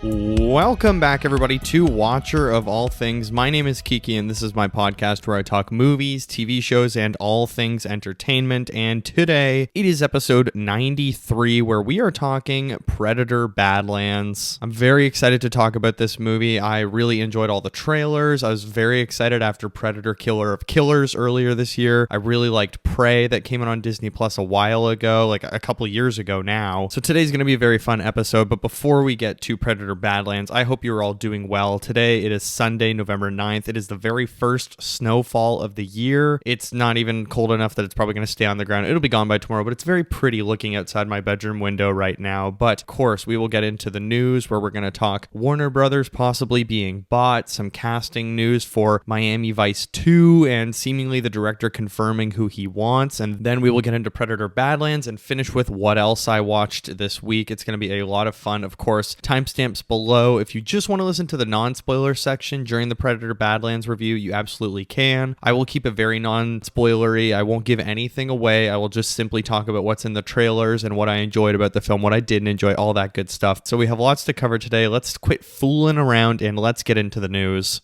Welcome back, everybody, to Watcher of All Things. My name is Kiki, and this is my podcast where I talk movies, TV shows, and all things entertainment. And today, it is episode 93, where we are talking Predator Badlands. I'm very excited to talk about this movie. I really enjoyed all the trailers. I was very excited after Predator Killer of Killers earlier this year. I really liked Prey that came out on Disney Plus a while ago, like a couple years ago now. So today's going to be a very fun episode, but before we get to Predator Badlands, I hope you're all doing well. Today it is Sunday, November 9th. It is the very first snowfall of the year. It's not even cold enough that it's probably going to stay on the ground. It'll be gone by tomorrow, but it's very pretty looking outside my bedroom window right now. But of course, we will get into the news where we're going to talk Warner Brothers possibly being bought, some casting news for Miami Vice 2, and seemingly the director confirming who he wants. And then we will get into Predator Badlands and finish with what else I watched this week. It's going to be a lot of fun. Of course, timestamps below. If you just want to listen to the non-spoiler section during the Predator Badlands review, you absolutely can. I will keep it very non-spoilery. I won't give anything away. I will just simply talk about what's in the trailers and what I enjoyed about the film, what I didn't enjoy, all that good stuff. So we have lots to cover today. Let's quit fooling around and let's get into the news.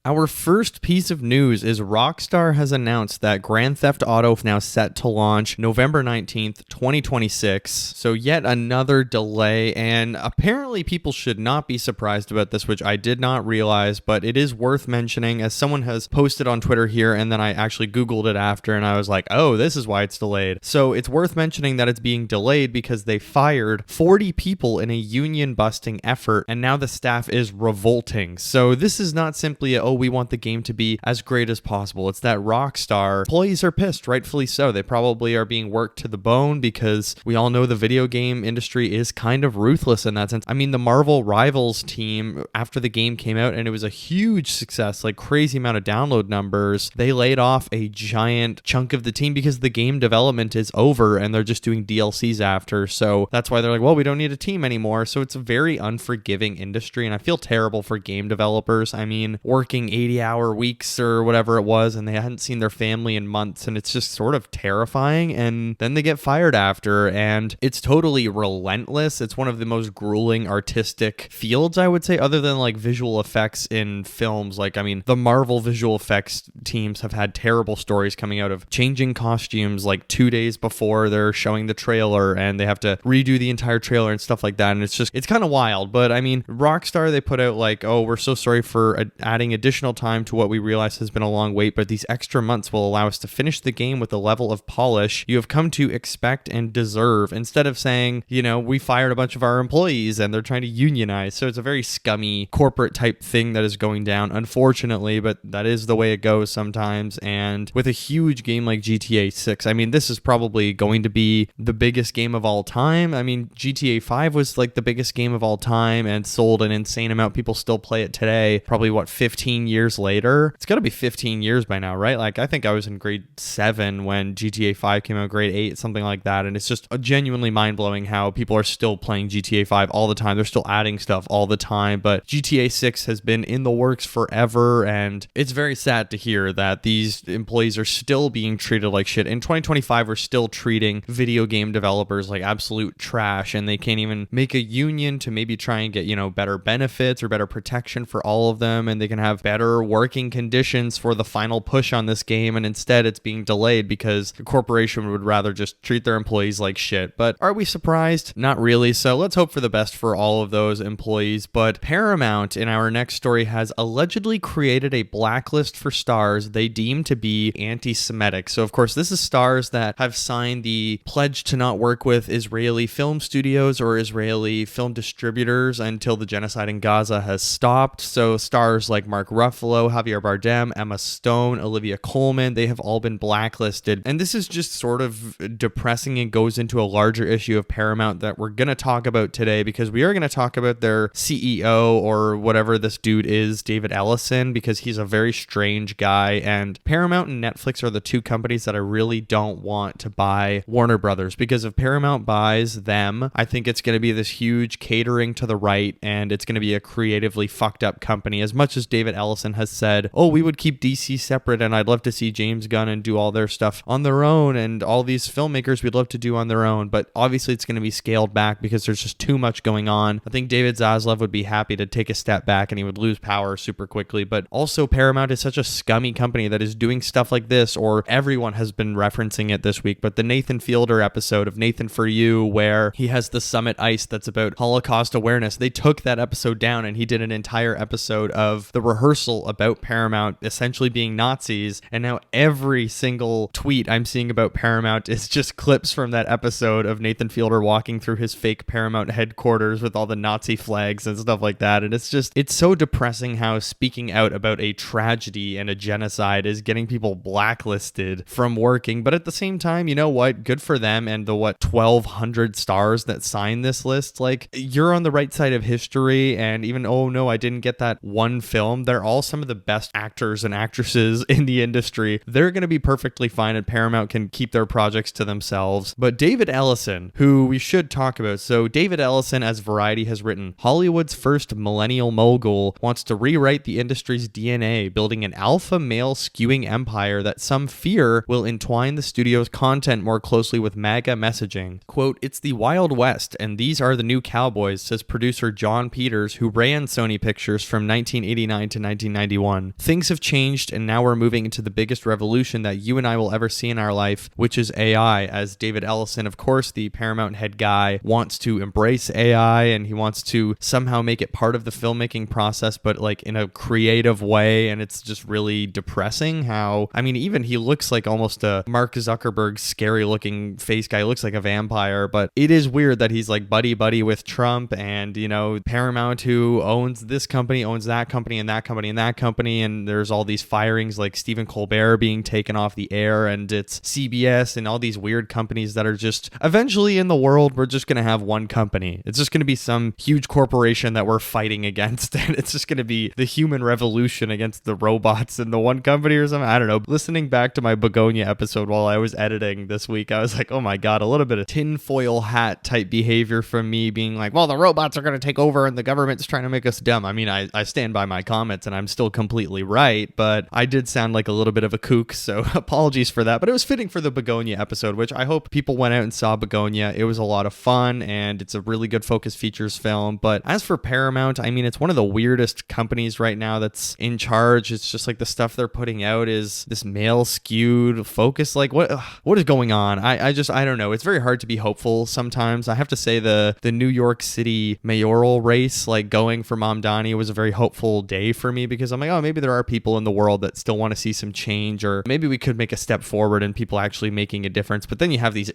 Our first piece of news is Rockstar has announced that Grand Theft Auto is now set to launch November 19th, 2026. So yet another delay, and apparently people should not be surprised about this, which I did not realize, but it is worth mentioning as someone has posted on Twitter here, and then I actually Googled it after, and I was like, oh, this is why it's delayed. So it's worth mentioning that it's being delayed because they fired 40 people in a union-busting effort, and now the staff is revolting. So this is not simply we want the game to be as great as possible. It's that Rockstar employees are pissed, rightfully so. They probably are being worked to the bone because we all know the video game industry is kind of ruthless in that sense. I mean, the Marvel Rivals team, after the game came out and it was a huge success, like crazy amount of download numbers, they laid off a giant chunk of the team because the game development is over and they're just doing DLCs after. So that's why they're like, well, we don't need a team anymore. So it's a very unforgiving industry, and I feel terrible for game developers. I mean, working 80-hour weeks or whatever it was, and they hadn't seen their family in months, and it's just sort of terrifying. And then they get fired after, and it's totally relentless. It's one of the most grueling artistic fields, I would say, other than like visual effects in films. Like, I mean, the Marvel visual effects teams have had terrible stories coming out of changing costumes like 2 days before they're showing the trailer, and they have to redo the entire trailer and stuff like that. And it's kind of wild. But I mean, Rockstar, they put out like, oh, we're so sorry for adding additional time to what we realize has been a long wait, but these extra months will allow us to finish the game with the level of polish you have come to expect and deserve, instead of saying, you know, we fired a bunch of our employees and they're trying to unionize. So it's a very scummy corporate type thing that is going down, unfortunately, but that is the way it goes sometimes. And with a huge game like GTA 6, I mean, this is probably going to be the biggest game of all time. I mean, GTA 5 was like the biggest game of all time and sold an insane amount. People still play it today, probably 15 years later. It's got to be 15 years by now, right? Like, I think I was in grade 7 when GTA 5 came out, grade 8, something like that. And it's just genuinely mind-blowing how people are still playing GTA 5 all the time. They're still adding stuff all the time, but GTA 6 has been in the works forever, and it's very sad to hear that these employees are still being treated like shit. In 2025, we're still treating video game developers like absolute trash, and they can't even make a union to maybe try and get, you know, better benefits or better protection for all of them, and they can have better working conditions for the final push on this game, and instead it's being delayed because the corporation would rather just treat their employees like shit. But are we surprised? Not really. So let's hope for the best for all of those employees. But Paramount, in our next story, has allegedly created a blacklist for stars they deem to be anti-Semitic. So of course, this is stars that have signed the pledge to not work with Israeli film studios or Israeli film distributors until the genocide in Gaza has stopped. So stars like Mark Ruffalo, Javier Bardem, Emma Stone, Olivia Colman, they have all been blacklisted. And this is just sort of depressing and goes into a larger issue of Paramount that we're going to talk about today, because we are going to talk about their CEO or whatever this dude is, David Ellison, because he's a very strange guy. And Paramount and Netflix are the two companies that I really don't want to buy Warner Brothers, because if Paramount buys them, I think it's going to be this huge catering to the right, and it's going to be a creatively fucked up company. As much as David Ellison Ellison has said, oh, we would keep DC separate and I'd love to see James Gunn and do all their stuff on their own, and all these filmmakers we'd love to do on their own, but obviously it's going to be scaled back because there's just too much going on. I think David Zaslav would be happy to take a step back and he would lose power super quickly, but also Paramount is such a scummy company that is doing stuff like this, or everyone has been referencing it this week, but the Nathan Fielder episode of Nathan For You, where he has the Summit Ice that's about Holocaust awareness, they took that episode down and he did an entire episode of the rehearsal about Paramount essentially being Nazis, and now every single tweet I'm seeing about Paramount is just clips from that episode of Nathan Fielder walking through his fake Paramount headquarters with all the Nazi flags and stuff like that. And it's so depressing how speaking out about a tragedy and a genocide is getting people blacklisted from working. But at the same time, you know what? Good for them and the 1,200 stars that signed this list. Like, you're on the right side of history, and even, oh no, I didn't get that one film. They're all some of the best actors and actresses in the industry. They're going to be perfectly fine, and Paramount can keep their projects to themselves. But David Ellison, who we should talk about. So David Ellison, as Variety has written, Hollywood's first millennial mogul wants to rewrite the industry's DNA, building an alpha male skewing empire that some fear will entwine the studio's content more closely with MAGA messaging. Quote, it's the Wild West, and these are the new cowboys, says producer John Peters, who ran Sony Pictures from 1989 to 1991. Things have changed, and now we're moving into the biggest revolution that you and I will ever see in our life, which is AI, as David Ellison, of course, the Paramount head guy, wants to embrace AI, and he wants to somehow make it part of the filmmaking process, but like in a creative way. And it's just really depressing how, I mean, even he looks like almost a Mark Zuckerberg scary looking face guy. He looks like a vampire, but it is weird that he's like buddy with Trump, and you know, Paramount, who owns this company, owns that company and that company and that company, and there's all these firings like Stephen Colbert being taken off the air, and it's CBS and all these weird companies that are just, eventually in the world, we're just going to have one company. It's just going to be some huge corporation that we're fighting against, and it's just going to be the human revolution against the robots and the one company or something. I don't know. Listening back to my Begonia episode while I was editing this week, I was like, oh my God, a little bit of tinfoil hat type behavior from me, being like, well, the robots are going to take over and the government's trying to make us dumb. I mean, I stand by my comments and I'm still completely right, but I did sound like a little bit of a kook, so apologies for that. But it was fitting for the Begonia episode, which I hope people went out and saw Begonia. It was a lot of fun, and it's a really good Focus Features film. But as for Paramount, I mean, it's one of the weirdest companies right now that's in charge. It's just like the stuff they're putting out is this male skewed focus. Like, what is going on? I don't know. It's very hard to be hopeful sometimes. I have to say the New York City mayoral race, like going for Mamdani, was a very hopeful day for me, because I'm like, oh, maybe there are people in the world that still want to see some change, or maybe we could make a step forward and people actually making a difference. But then you have these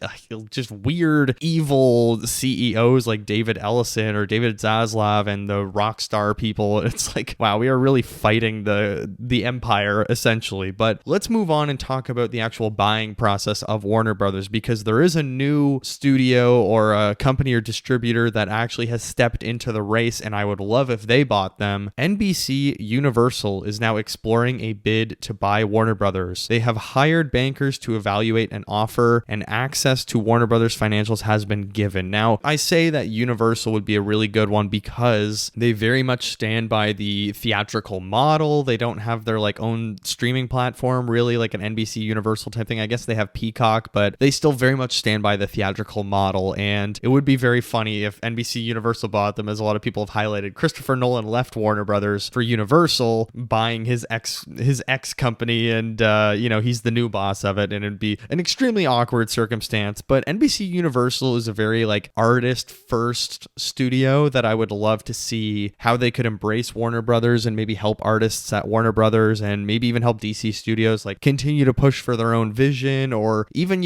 just weird, evil CEOs like David Ellison or David Zaslav and the rock star people. It's like, wow, we are really fighting the empire essentially. But let's move on and talk about the actual buying process of Warner Brothers, because there is a new studio or a company or distributor that actually has stepped into the race, and I would love if they bought them. NBC Universal is now exploring a bid to buy Warner Brothers. They have hired bankers to evaluate an offer, and access to Warner Brothers financials has been given. Now, I say that Universal would be a really good one because they very much stand by the theatrical model. They don't have their like own streaming platform, really, like an NBC Universal type thing. I guess they have Peacock, but they still very much stand by the theatrical model. And it would be very funny if NBC Universal bought them, as a lot of people have highlighted. Christopher Nolan left Warner Brothers for Universal, buying his ex company, and he's the new boss of it, and it'd be an extremely awkward circumstance. But NBC Universal is a very like artist first studio that I would love to see how they could embrace Warner Brothers and maybe help artists at Warner Brothers, and maybe even help DC Studios like continue to push for their own vision, or even,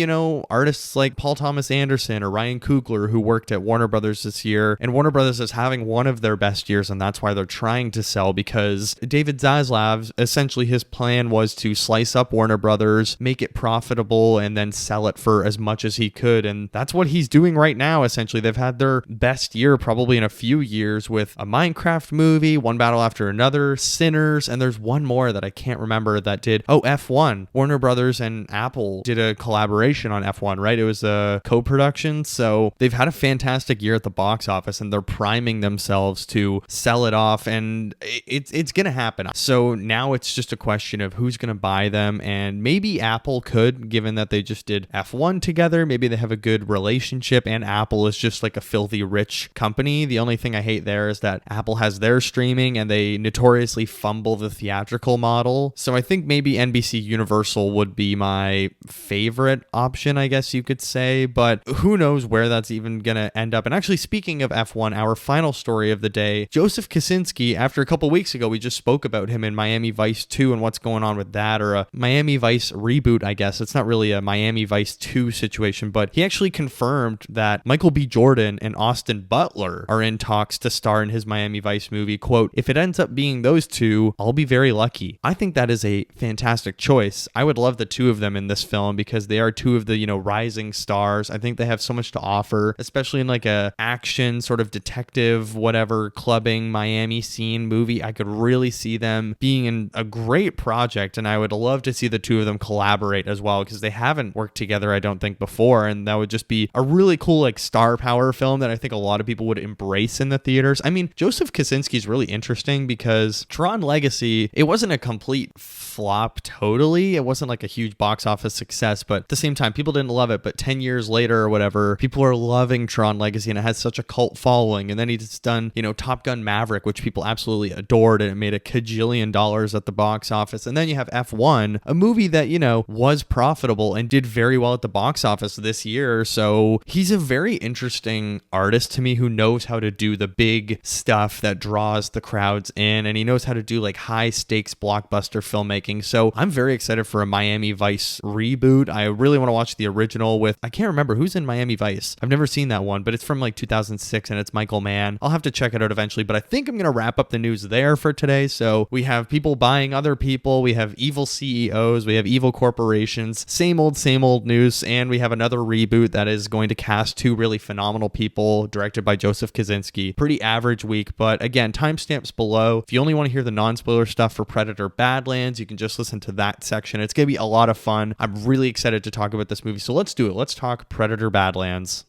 artists like Paul Thomas Anderson or Ryan Coogler, who worked at Warner Brothers this year, and Warner Brothers is having one of their best years, and that's why they're trying to sell, because David Zaslav, essentially his plan was to slice up Warner Brothers, make it profitable, and then sell it for as much as he could, and that's what he's doing right now. Essentially, they've had their best year probably in a few years with a Minecraft movie, One Battle After Another, Sinners, and there's one more that I can't remember that did, F1. Warner Brothers and Apple did a collaboration on F1, right? It was a co-production, so they've had a fantastic year at the box office, and they're priming themselves to sell it off, and it's gonna happen. So now it's just a question of who's gonna buy them, and maybe Apple could, given that they just did F1 together. Maybe they have a good relationship, and Apple is just like a filthy rich company. The only thing I hate there is that Apple has their streaming and they notoriously fumble the theatrical model. So I think maybe NBC Universal would be my favorite option, I guess you could say, but who knows where that's even gonna end up. And actually, speaking of F1, our final story of the day, Joseph Kosinski, after a couple weeks ago, we just spoke about him in Miami Vice 2 and what's going on with that, or a Miami Vice reboot, I guess. It's not really a Miami Vice 2 situation, but he actually confirmed that Michael B. Jordan and Austin Butler are in talks to star in his Miami Vice movie. Quote, "If it ends up being those two, I'll be very lucky." I think that is a fantastic choice. I would love the two of them in this film because they are two of the, rising stars. I think they have so much to offer, especially in like a action sort of detective, whatever, clubbing Miami scene movie. I could really see them being in a great project, and I would love to see the two of them collaborate as well because they haven't worked together, I don't think, before, and that would just be a really cool like star power film that I think a lot of people would embrace in the theaters. I mean, Joseph Kosinski is really interesting because Tron Legacy, it wasn't a complete flop totally. It wasn't like a huge box office success, but at the same time, people didn't love it. But 10 years later or whatever, people are loving Tron Legacy, and it has such a cult following. And then he's done, Top Gun Maverick, which people absolutely adored, and it made $1 kajillion at the box office. And then you have F1, a movie that, was profitable and did very well at the box office this year. So he's a very interesting artist to me who knows how to do the big stuff that draws the crowds in, and he knows how to do like high stakes blockbuster filmmaking. So I'm very excited for a Miami Vice reboot. I really want to watch the original with, I can't remember who's in Miami Vice. I've never seen that one, but it's from like 2006 and it's Michael Mann. I'll have to check it out eventually, but I think I'm going to wrap up the news there for today. So we have people buying other people. We have evil CEOs. We have evil corporations. Same old news. And we have another reboot that is going to cast two really phenomenal people, directed by Joseph Kosinski. Pretty average week, but again, timestamps below. If you only want to hear the non-spoiler stuff for Predator Badlands, you can just listen to that section. It's going to be a lot of fun. I'm really excited to talk about this movie, so let's do it. Let's talk Predator Badlands.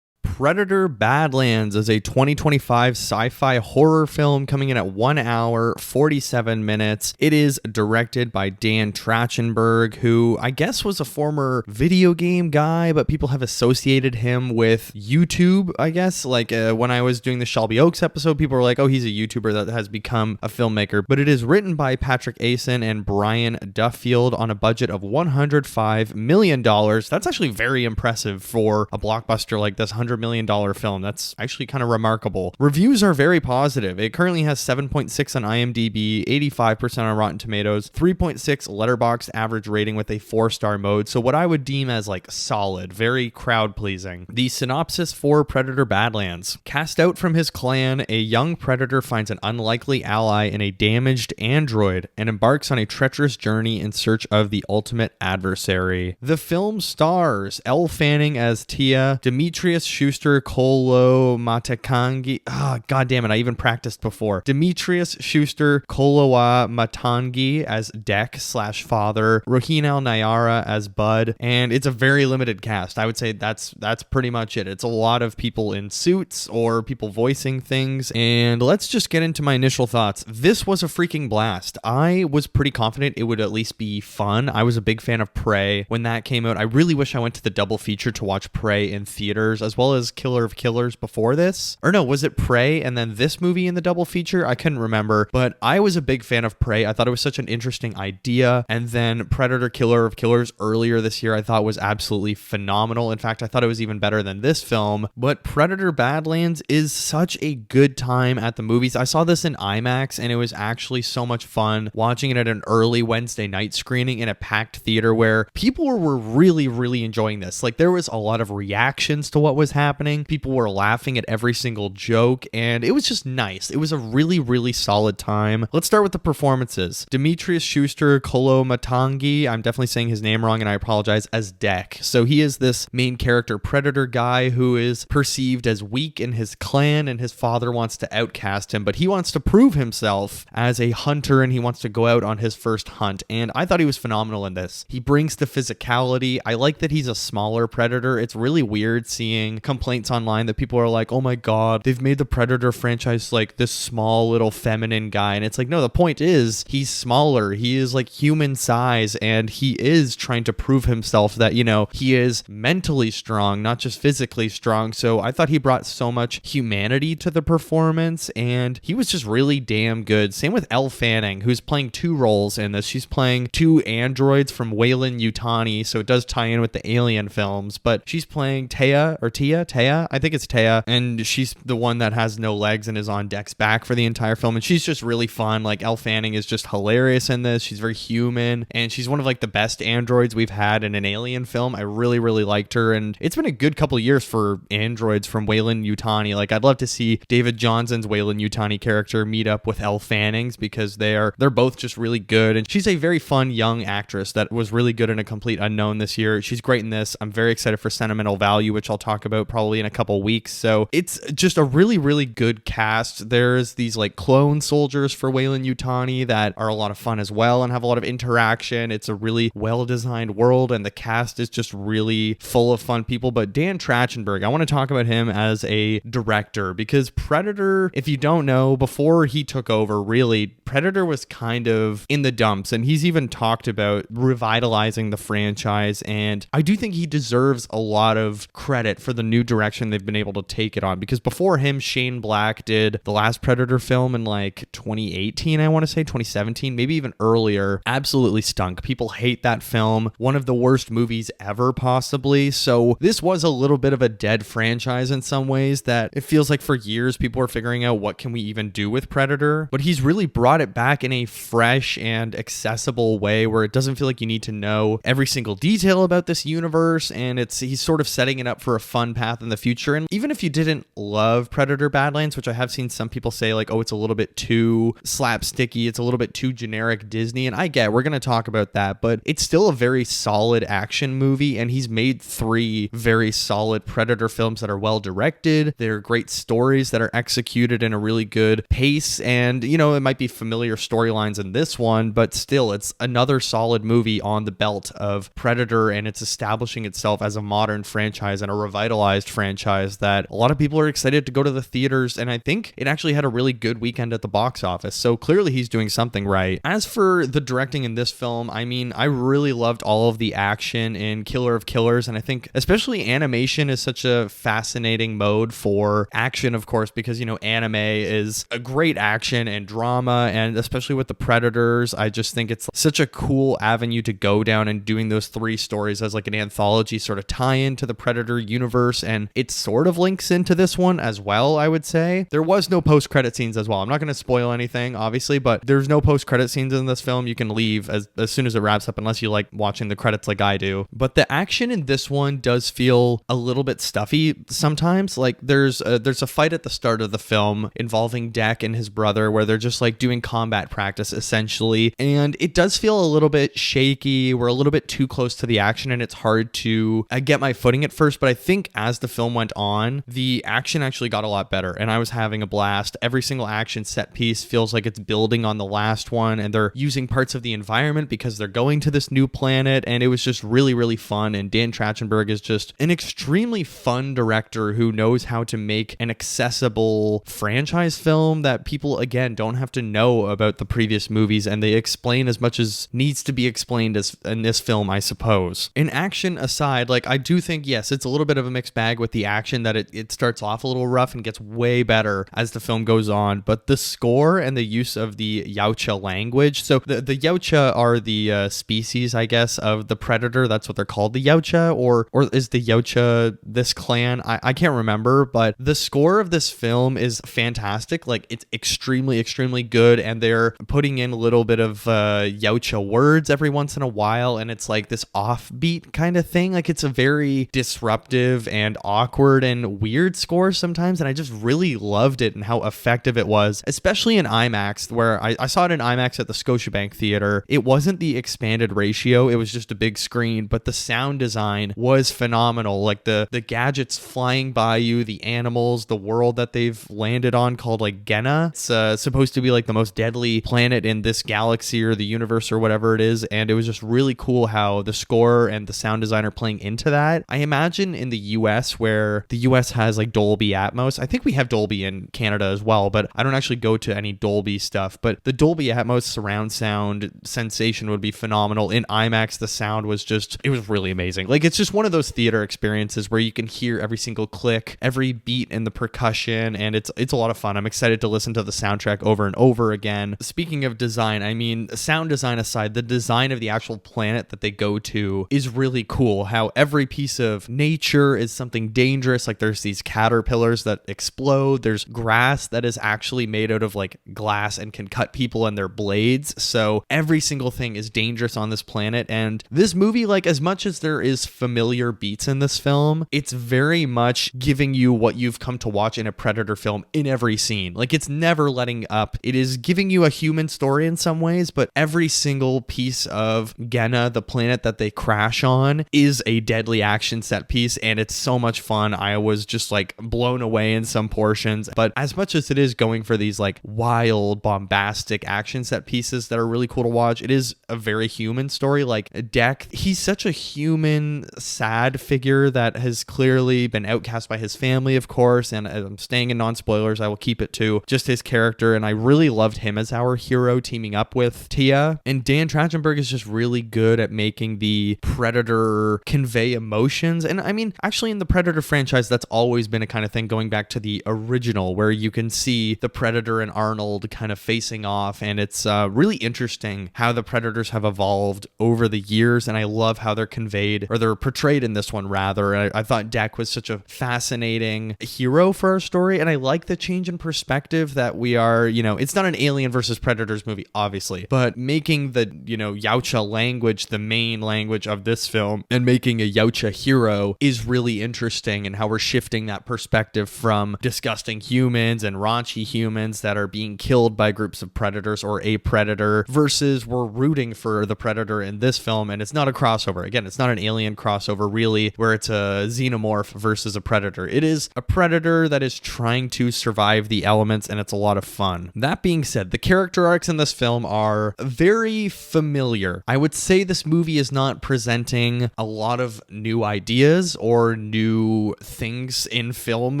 Predator Badlands is a 2025 sci-fi horror film coming in at 1 hour, 47 minutes. It is directed by Dan Trachtenberg, who I guess was a former video game guy, but people have associated him with YouTube, I guess. Like when I was doing the Shelby Oaks episode, people were like, oh, he's a YouTuber that has become a filmmaker. But it is written by Patrick Asen and Brian Duffield on a budget of $105 million. That's actually very impressive for a blockbuster like this, $100 million film. That's actually kind of remarkable. Reviews are very positive. It currently has 7.6 on IMDb, 85% on Rotten Tomatoes, 3.6 Letterboxd average rating with a 4-star mode. So what I would deem as like solid, very crowd pleasing. The synopsis for Predator Badlands. Cast out from his clan, a young predator finds an unlikely ally in a damaged android and embarks on a treacherous journey in search of the ultimate adversary. The film stars Elle Fanning as Thia, Demetrius Schuster Kolo Matakangi. God damn it, I even practiced before. Demetrius Schuster Kolowa Matangi as Dek/father, Rohinal Nayara as Bud, and it's a very limited cast. I would say that's pretty much it. It's a lot of people in suits or people voicing things, and let's just get into my initial thoughts. This was a freaking blast. I was pretty confident it would at least be fun. I was a big fan of Prey when that came out. I really wish I went to the double feature to watch Prey in theaters, as well as Killer of Killers before this. Or no, was it Prey and then this movie in the double feature? I couldn't remember, but I was a big fan of Prey. I thought it was such an interesting idea. And then Predator Killer of Killers earlier this year I thought was absolutely phenomenal. In fact, I thought it was even better than this film. But Predator Badlands is such a good time at the movies. I saw this in IMAX and it was actually so much fun watching it at an early Wednesday night screening in a packed theater where people were really enjoying this. Like there was a lot of reactions to what was happening. People were laughing at every single joke and it was just nice. It was a really solid time. Let's start with the performances. Demetrius Schuster Kolo Matangi, I'm definitely saying his name wrong and I apologize, as Dek. So he is this main character predator guy who is perceived as weak in his clan and his father wants to outcast him, but he wants to prove himself as a hunter and he wants to go out on his first hunt. And I thought he was phenomenal in this. He brings the physicality. I like that he's a smaller predator. It's really weird seeing complaints online that people are like, oh my god, they've made the Predator franchise like this small little feminine guy. And it's like, no, the point is he's smaller. He is like human size, and he is trying to prove himself that, you know, he is mentally strong, not just physically strong. So I thought he brought so much humanity to the performance, and he was just really damn good. Same with Elle Fanning, who's playing two roles in this. She's playing two androids from Weyland-Yutani, so it does tie in with the Alien films, but she's playing Thia, I think it's Thia, and she's the one that has no legs and is on Deck's back for the entire film, and she's just really fun. Like, Elle Fanning is just hilarious in this. She's very human, and she's one of like the best androids we've had in an Alien film. I really, really liked her, and it's been a good couple years for androids from Weyland-Yutani. Like, I'd love to see David Johnson's Weyland-Yutani character meet up with Elle Fanning's, because they're both just really good, and she's a very fun young actress that was really good in A Complete Unknown this year. She's great in this. I'm very excited for Sentimental Value, which I'll talk about probably in a couple weeks. So it's just a really, really good cast. There's these like clone soldiers for Weyland-Yutani that are a lot of fun as well and have a lot of interaction. It's a really well-designed world, and the cast is just really full of fun people. But Dan Trachtenberg, I want to talk about him as a director, because Predator, if you don't know, before he took over, really, Predator was kind of in the dumps, and he's even talked about revitalizing the franchise, and I do think he deserves a lot of credit for the new direction they've been able to take it on, because before him, Shane Black did the last Predator film in like 2018, I want to say 2017, maybe even earlier. Absolutely stunk. People hate that film. One of the worst movies ever, possibly. So this was a little bit of a dead franchise in some ways, that it feels like for years people were figuring out what can we even do with Predator, but he's really brought it back in a fresh and accessible way where it doesn't feel like you need to know every single detail about this universe, and he's sort of setting it up for a fun path in the future. And even if you didn't love Predator Badlands, which I have seen some people say like, oh, it's a little bit too slapsticky, it's a little bit too generic Disney, and I get, we're going to talk about that, but it's still a very solid action movie, and he's made 3 very solid Predator films that are well directed. They're great stories that are executed in a really good pace, and you know, it might be familiar storylines in this one, but still, it's another solid movie on the belt of Predator, and it's establishing itself as a modern franchise and a revitalized franchise that a lot of people are excited to go to the theaters, and I think it actually had a really good weekend at the box office, so clearly he's doing something right. As for the directing in this film, I mean, I really loved all of the action in Killer of Killers, and I think especially animation is such a fascinating mode for action, of course, because, you know, anime is a great action and drama, and especially with the Predators, I just think it's such a cool avenue to go down, and doing those 3 stories as like an anthology sort of tie-in to the Predator universe, and it sort of links into this one as well, I would say. There was no post-credit scenes as well. I'm not going to spoil anything, obviously, but there's no post-credit scenes in this film. You can leave as soon as it wraps up, unless you like watching the credits like I do. But the action in this one does feel a little bit stuffy sometimes. Like there's a fight at the start of the film involving Deck and his brother where they're just like doing combat practice essentially, and it does feel a little bit shaky. We're a little bit too close to the action, and it's hard to get my footing at first, but I think as the film went on, the action actually got a lot better, and I was having a blast. Every single action set piece feels like it's building on the last one, and they're using parts of the environment because they're going to this new planet, and it was just really, really fun. And Dan Trachtenberg is just an extremely fun director who knows how to make an accessible franchise film that people, again, don't have to know about the previous movies, and they explain as much as needs to be explained as in this film, I suppose. In action aside, like, I do think, yes, it's a little bit of a mixed bag with the action, that it starts off a little rough and gets way better as the film goes on, but the score and the use of the Yautja language, so the Yautja are the species, I guess, of the Predator. That's what they're called, the Yautja, or is the Yautja this clan? I can't remember, but the score of this film is fantastic. Like, it's extremely, extremely good, and they're putting in a little bit of Yautja words every once in a while, and it's like this offbeat kind of thing. Like, it's a very disruptive and awkward and weird score sometimes, and I just really loved it and how effective it was, especially in IMAX, where I saw it in IMAX at the Scotiabank Theater. It wasn't the expanded ratio, it was just a big screen, but the sound design was phenomenal. Like the gadgets flying by you, the animals, the world that they've landed on called like Genna. It's supposed to be like the most deadly planet in this galaxy or the universe or whatever it is, and it was just really cool how the score and the sound design are playing into that. I imagine in the US, where the US has like Dolby Atmos. I think we have Dolby in Canada as well, but I don't actually go to any Dolby stuff. But the Dolby Atmos surround sound sensation would be phenomenal. In IMAX, the sound was it was really amazing. Like, it's just one of those theater experiences where you can hear every single click, every beat in the percussion, and it's a lot of fun. I'm excited to listen to the soundtrack over and over again. Speaking of design, I mean, sound design aside, the design of the actual planet that they go to is really cool. How every piece of nature is something dangerous. Like, there's these caterpillars that explode. There's grass that is actually made out of like glass and can cut people in their blades. So every single thing is dangerous on this planet. And this movie, like, as much as there is familiar beats in this film, it's very much giving you what you've come to watch in a Predator film in every scene. Like, it's never letting up. It is giving you a human story in some ways, but every single piece of Genna, the planet that they crash on, is a deadly action set piece, and it's so much fun. I was just like blown away in some portions. But as much as it is going for these like wild, bombastic action set pieces that are really cool to watch, it is a very human story. Like, Deck, he's such a human, sad figure that has clearly been outcast by his family, of course, and I'm staying in non-spoilers, I will keep it to just his character, and I really loved him as our hero teaming up with Thia. And Dan Trachtenberg is just really good at making the Predator convey emotions. And I mean, actually in the Predator franchise, that's always been a kind of thing going back to the original, where you can see the Predator and Arnold kind of facing off, and it's really interesting how the Predators have evolved over the years, and I love how they're conveyed, or they're portrayed in this one rather. I thought Deck was such a fascinating hero for our story, and I like the change in perspective that we are, it's not an Alien versus Predators movie, obviously, but making the, Yautja language the main language of this film and making a Yautja hero is really interesting, and how we're shifting that perspective from disgusting humans and raunchy humans that are being killed by groups of predators or a predator, versus we're rooting for the predator in this film. And it's not a crossover. Again, it's not an Alien crossover really, where it's a xenomorph versus a predator. It is a predator that is trying to survive the elements, and it's a lot of fun. That being said, the character arcs in this film are very familiar. I would say this movie is not presenting a lot of new ideas or new things in film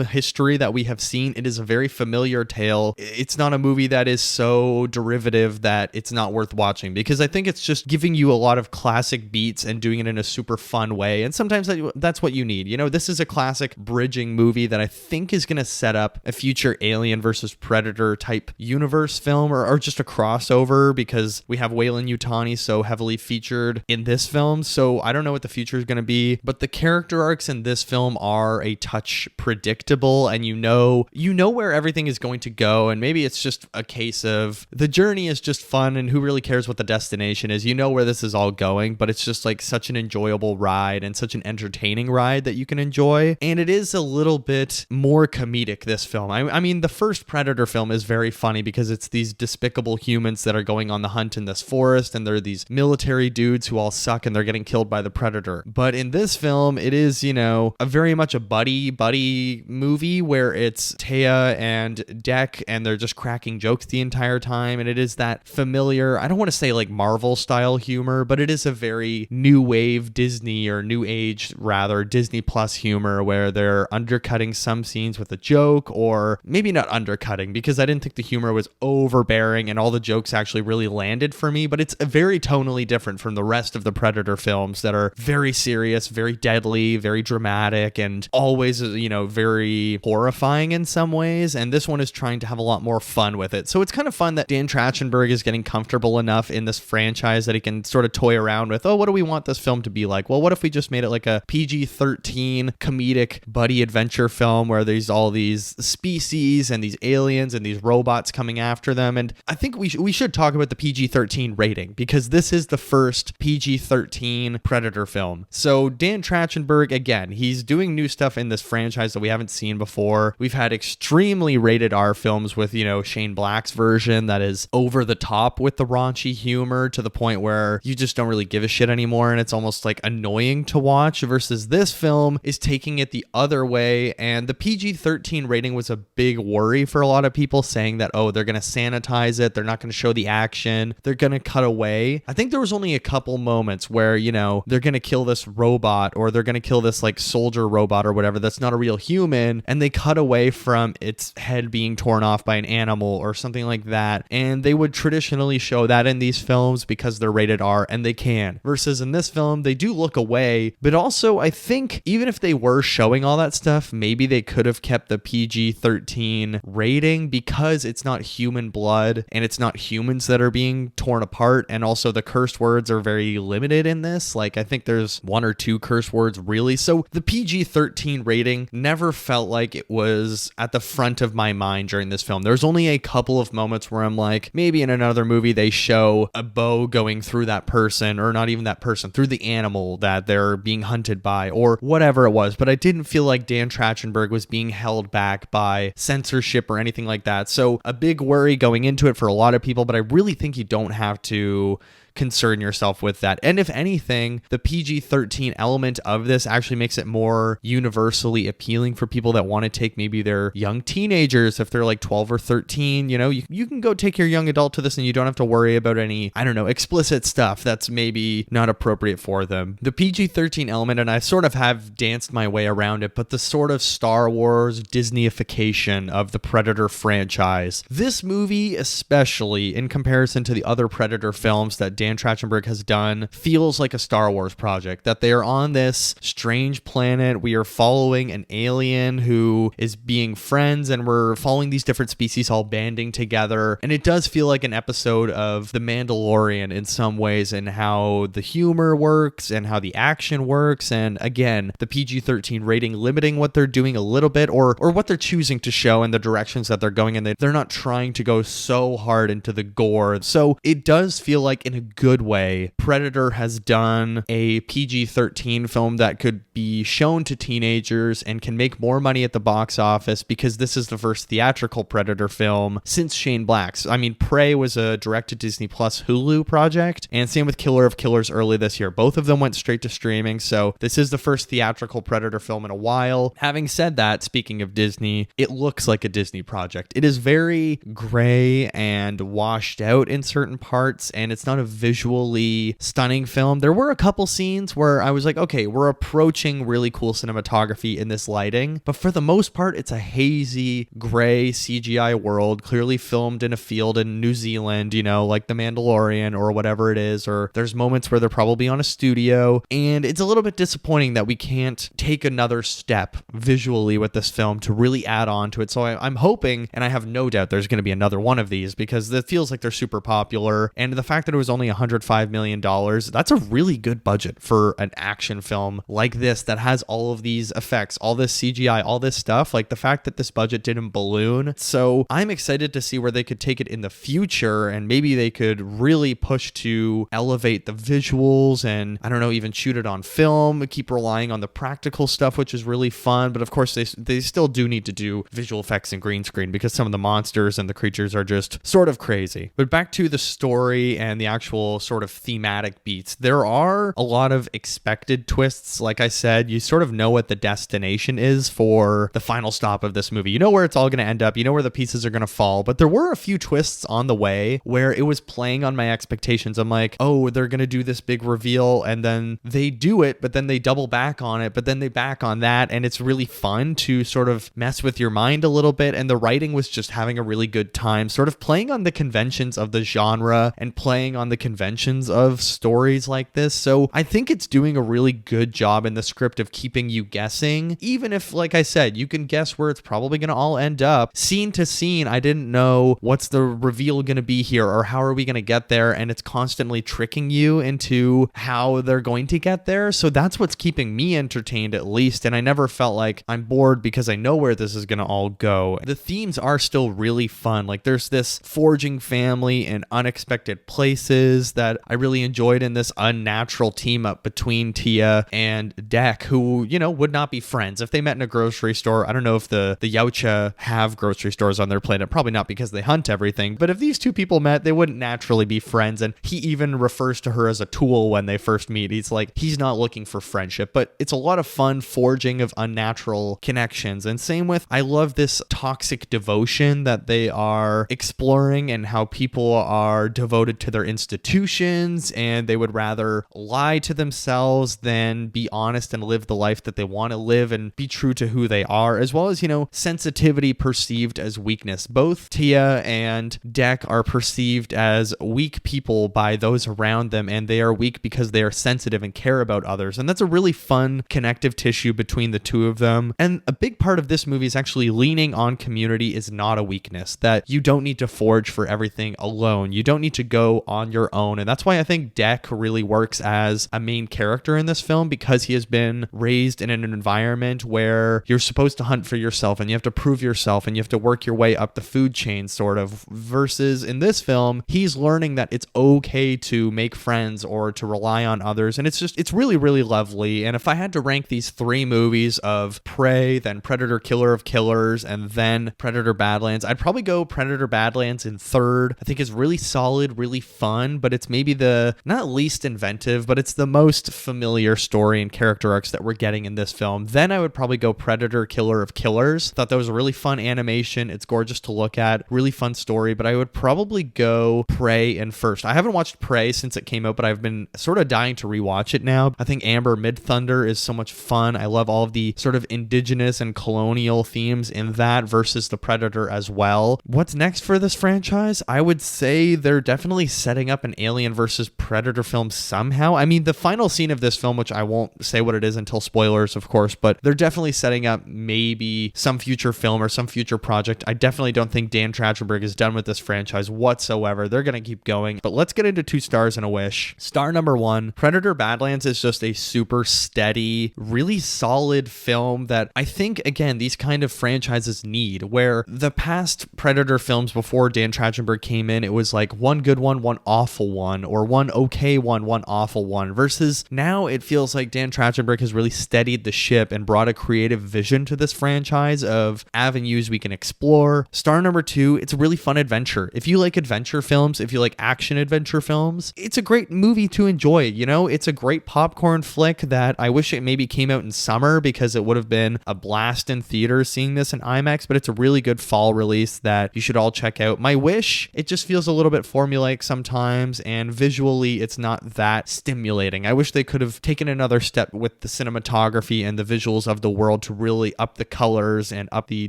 history that we have seen. It is a very familiar tale. It's not a movie that is so derivative that it's not worth watching, because I think it's just giving you a lot of classic beats and doing it in a super fun way. And sometimes that's what you need. This is a classic bridging movie that I think is going to set up a future Alien versus Predator type universe film, or just a crossover, because we have Weyland-Yutani so heavily featured in this film. So I don't know what the future is going to be, but the character arcs in this film are a touch predictable, and you know where everything is going to go. And maybe it's just a case of the journey is just fun, and who really cares what the destination is? You know where this is all going, but it's just like such an enjoyable ride and such an entertaining ride that you can enjoy. And it is a little bit more comedic, this film. I mean, the first Predator film is very funny because it's these despicable humans that are going on the hunt in this forest, and they're these military dudes who all suck, and they're getting killed by the Predator. But in this film, it is, a very much a buddy movie where it's Thea and Deck, and they're just cracking jokes the entire time. And it is that familiar, I don't want to say like Marvel style humor, but it is a very new wave Disney, or new age rather, Disney Plus humor, where they're undercutting some scenes with a joke, or maybe not undercutting, because I didn't think the humor was overbearing and all the jokes actually really landed for me, but it's very tonally different from the rest of the Predator films that are very serious, very deadly, very dramatic, and always, very horrifying in some ways. And this one is trying to have a lot more fun with it. So it's kind of fun that Dan Trachtenberg is getting comfortable enough in this franchise that he can sort of toy around with, what do we want this film to be like? Well, what if we just made it like a PG-13 comedic buddy adventure film where there's all these species and these aliens and these robots coming after them? And I think we should talk about the PG-13 rating, because this is the first PG-13 Predator film. So Dan Trachtenberg, again, he's doing new stuff in this franchise that we haven't seen before. We've had extremely rated R films with, Shane Black's version that is over the top with the raunchy humor to the point where you just don't really give a shit anymore, and it's almost like annoying to watch, versus this film is taking it the other way. And the PG-13 rating was a big worry for a lot of people, saying that, they're going to sanitize it, they're not going to show the action, they're going to cut away. I think there was only a couple moments where, they're going to kill this robot, or they're going to kill this like soldier robot or whatever that's not a real human, and they cut away from its head being torn off by an animal or something like that. And they would traditionally show that in these films because they're rated R, and they can. Versus in this film, they do look away, but also I think even if they were showing all that stuff, maybe they could have kept the PG-13 rating because it's not human blood and it's not humans that are being torn apart. And also the curse words are very limited in this. Like, I think there's 1 or 2 curse words really. So the PG-13 rating never felt like it was at the front of my mind during this film. There's only a couple of moments where I'm like, maybe in another movie they show a bow going through that person, or not even that person, through the animal that they're being hunted by, or whatever it was. But I didn't feel like Dan Trachtenberg was being held back by censorship or anything like that. So a big worry going into it for a lot of people, but I really think you don't have to concern yourself with that. And if anything, the PG-13 element of this actually makes it more universally appealing for people that want to take maybe their young teenagers, if they're like 12 or 13, you can go take your young adult to this and you don't have to worry about any, explicit stuff that's maybe not appropriate for them. The PG-13 element, and I sort of have danced my way around it, but the sort of Star Wars Disneyification of the Predator franchise. This movie, especially in comparison to the other Predator films that Dan Trachtenberg has done, feels like a Star Wars project, that they are on this strange planet. We are following an alien who is being friends, and we're following these different species all banding together. And it does feel like an episode of The Mandalorian in some ways, and how the humor works and how the action works. And again, the PG-13 rating limiting what they're doing a little bit, or what they're choosing to show and the directions that they're going in. They're not trying to go so hard into the gore. So it does feel like, in a good way, Predator has done a PG-13 film that could be shown to teenagers and can make more money at the box office, because this is the first theatrical Predator film since Shane Black's. I mean, Prey was a direct-to-Disney Plus Hulu project, and same with Killer of Killers early this year. Both of them went straight to streaming, so this is the first theatrical Predator film in a while. Having said that, speaking of Disney, it looks like a Disney project. It is very gray and washed out in certain parts, and it's not a visually stunning film. There were a couple scenes where I was like, okay, we're approaching really cool cinematography in this lighting, but for the most part, it's a hazy, gray CGI world, clearly filmed in a field in New Zealand, like The Mandalorian or whatever it is, or there's moments where they're probably on a studio, and it's a little bit disappointing that we can't take another step visually with this film to really add on to it. So I'm hoping, and I have no doubt there's going to be another one of these, because it feels like they're super popular, and the fact that it was only $105 million, that's a really good budget for an action film like this that has all of these effects, all this CGI, all this stuff. Like, the fact that this budget didn't balloon. So I'm excited to see where they could take it in the future, and maybe they could really push to elevate the visuals and, even shoot it on film, keep relying on the practical stuff, which is really fun. But of course, they still do need to do visual effects and green screen, because some of the monsters and the creatures are just sort of crazy. But back to the story and the actual sort of thematic beats. There are a lot of expected twists. Like I said, you sort of know what the destination is for the final stop of this movie. You know where it's all going to end up. You know where the pieces are going to fall. But there were a few twists on the way where it was playing on my expectations. I'm like, oh, they're going to do this big reveal, and then they do it, but then they double back on it, but then they back on that. And it's really fun to sort of mess with your mind a little bit. And the writing was just having a really good time, sort of playing on the conventions of the genre and playing on the conventions of stories like this. So I think it's doing a really good job in the script of keeping you guessing, even if, like I said, you can guess where it's probably going to all end up. Scene to scene, I didn't know what's the reveal going to be here, or how are we going to get there, and it's constantly tricking you into how they're going to get there. So that's what's keeping me entertained, at least, and I never felt like I'm bored because I know where this is going to all go. The themes are still really fun. Like, there's this forging family in unexpected places that I really enjoyed in this unnatural team up between Thia and Dek, who, would not be friends if they met in a grocery store. I don't know if the Yautja have grocery stores on their planet, probably not, because they hunt everything. But if these two people met, they wouldn't naturally be friends. And he even refers to her as a tool when they first meet. He's like, he's not looking for friendship, but it's a lot of fun forging of unnatural connections. And same with, I love this toxic devotion that they are exploring, and how people are devoted to their institution institutions, and they would rather lie to themselves than be honest and live the life that they want to live and be true to who they are, as well as, sensitivity perceived as weakness. Both Thia and Dec are perceived as weak people by those around them, and they are weak because they are sensitive and care about others. And that's a really fun connective tissue between the two of them. And a big part of this movie is actually leaning on community is not a weakness, that you don't need to forge for everything alone. You don't need to go on your own. And that's why I think Dec really works as a main character in this film, because he has been raised in an environment where you're supposed to hunt for yourself and you have to prove yourself and you have to work your way up the food chain, sort of, versus in this film, he's learning that it's okay to make friends or to rely on others. And it's really, really lovely. And if I had to rank these three movies of Prey, then Predator Killer of Killers, and then Predator Badlands, I'd probably go Predator Badlands in third. I think it's really solid, really fun, but it's maybe the not least inventive, but it's the most familiar story and character arcs that we're getting in this film. Then I would probably go Predator Killer of Killers. Thought that was a really fun animation. It's gorgeous to look at, really fun story, but I would probably go Prey in first. I haven't watched Prey since it came out, but I've been sort of dying to rewatch it now. I think Amber Mid-Thunder is so much fun. I love all of the sort of indigenous and colonial themes in that versus the Predator as well. What's next for this franchise? I would say they're definitely setting up an Alien versus Predator film somehow. I mean, the final scene of this film, which I won't say what it is until spoilers, of course, but they're definitely setting up maybe some future film or some future project. I definitely don't think Dan Trachtenberg is done with this franchise whatsoever. They're going to keep going. But let's get into 2 stars and a wish. Star number 1, Predator Badlands is just a super steady, really solid film that I think, again, these kind of franchises need, where the past Predator films before Dan Trachtenberg came in, it was like one good one awful one, or one okay one awful one, versus now it feels like Dan Trachtenberg has really steadied the ship and brought a creative vision to this franchise of avenues we can explore. Star number 2, it's a really fun adventure. If you like adventure films, if you like action adventure films, it's a great movie to enjoy. It's a great popcorn flick that I wish it maybe came out in summer, because it would have been a blast in theaters seeing this in IMAX, but it's a really good fall release that you should all check out. My wish, it just feels a little bit formulaic sometimes, and visually it's not that stimulating. I wish they could have taken another step with the cinematography and the visuals of the world to really up the colors and up the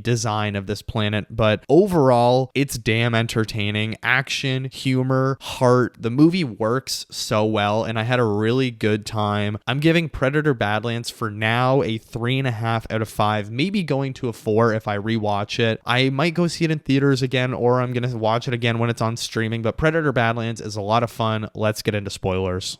design of this planet, but overall, it's damn entertaining. Action, humor, heart. The movie works so well, and I had a really good time. I'm giving Predator Badlands for now a 3.5 out of 5, maybe going to a 4 if I rewatch it. I might go see it in theaters again, or I'm going to watch it again when it's on streaming, but Predator Badlands is a lot of fun. Let's get into spoilers.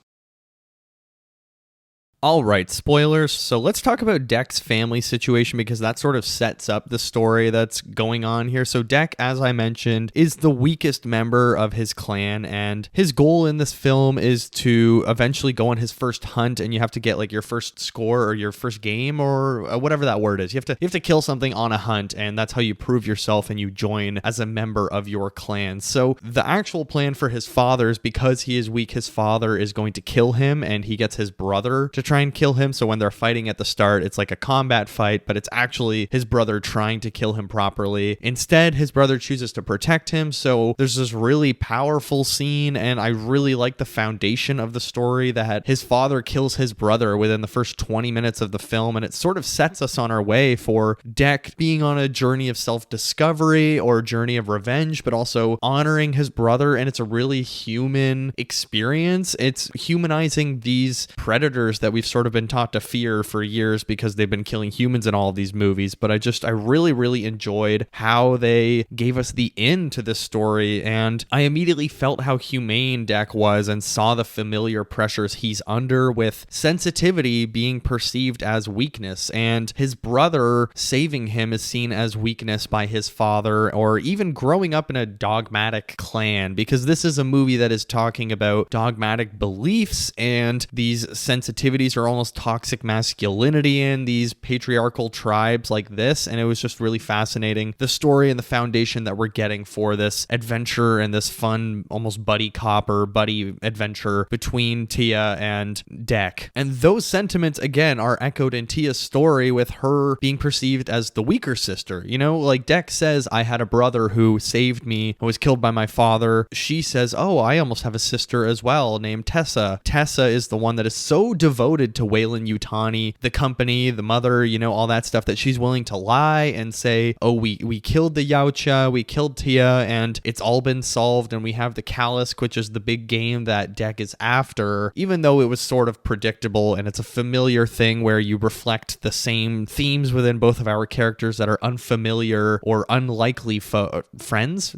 All right, spoilers. So let's talk about Dec's family situation, because that sort of sets up the story that's going on here. So Dec, as I mentioned, is the weakest member of his clan, and his goal in this film is to eventually go on his first hunt, and you have to get like your first score or your first game or whatever that word is. You have to kill something on a hunt, and that's how you prove yourself and you join as a member of your clan. So the actual plan for his father is, because he is weak, his father is going to kill him, and he gets his brother to try and kill him. So when they're fighting at the start, it's like a combat fight, but it's actually his brother trying to kill him properly. Instead, his brother chooses to protect him. So there's this really powerful scene, and I really like the foundation of the story that his father kills his brother within the first 20 minutes of the film, and it sort of sets us on our way for Dec being on a journey of self-discovery or a journey of revenge, but also honoring his brother, and it's a really human experience. It's humanizing these predators that we've sort of been taught to fear for years because they've been killing humans in all of these movies. But I really, really enjoyed how they gave us the end to this story, and I immediately felt how humane Dec was and saw the familiar pressures he's under, with sensitivity being perceived as weakness, and his brother saving him is seen as weakness by his father, or even growing up in a dogmatic clan, because this is a movie that is talking about dogmatic beliefs and these sensitivity communities are almost toxic masculinity in these patriarchal tribes like this, and it was just really fascinating, the story and the foundation that we're getting for this adventure and this fun, almost buddy cop or buddy adventure between Thia and Dec. And those sentiments, again, are echoed in Tia's story with her being perceived as the weaker sister. You know, like Dec says, I had a brother who saved me, who was killed by my father. She says, oh, I almost have a sister as well named Tessa. Tessa is the one that is so devoted to Weyland-Yutani, the company, the mother, you know, all that stuff, that she's willing to lie and say, oh, we killed the Yautja, we killed Thia, and it's all been solved, and we have the Kalisk, which is the big game that Dec is after, even though it was sort of predictable, and it's a familiar thing where you reflect the same themes within both of our characters that are unfamiliar or unlikely friends.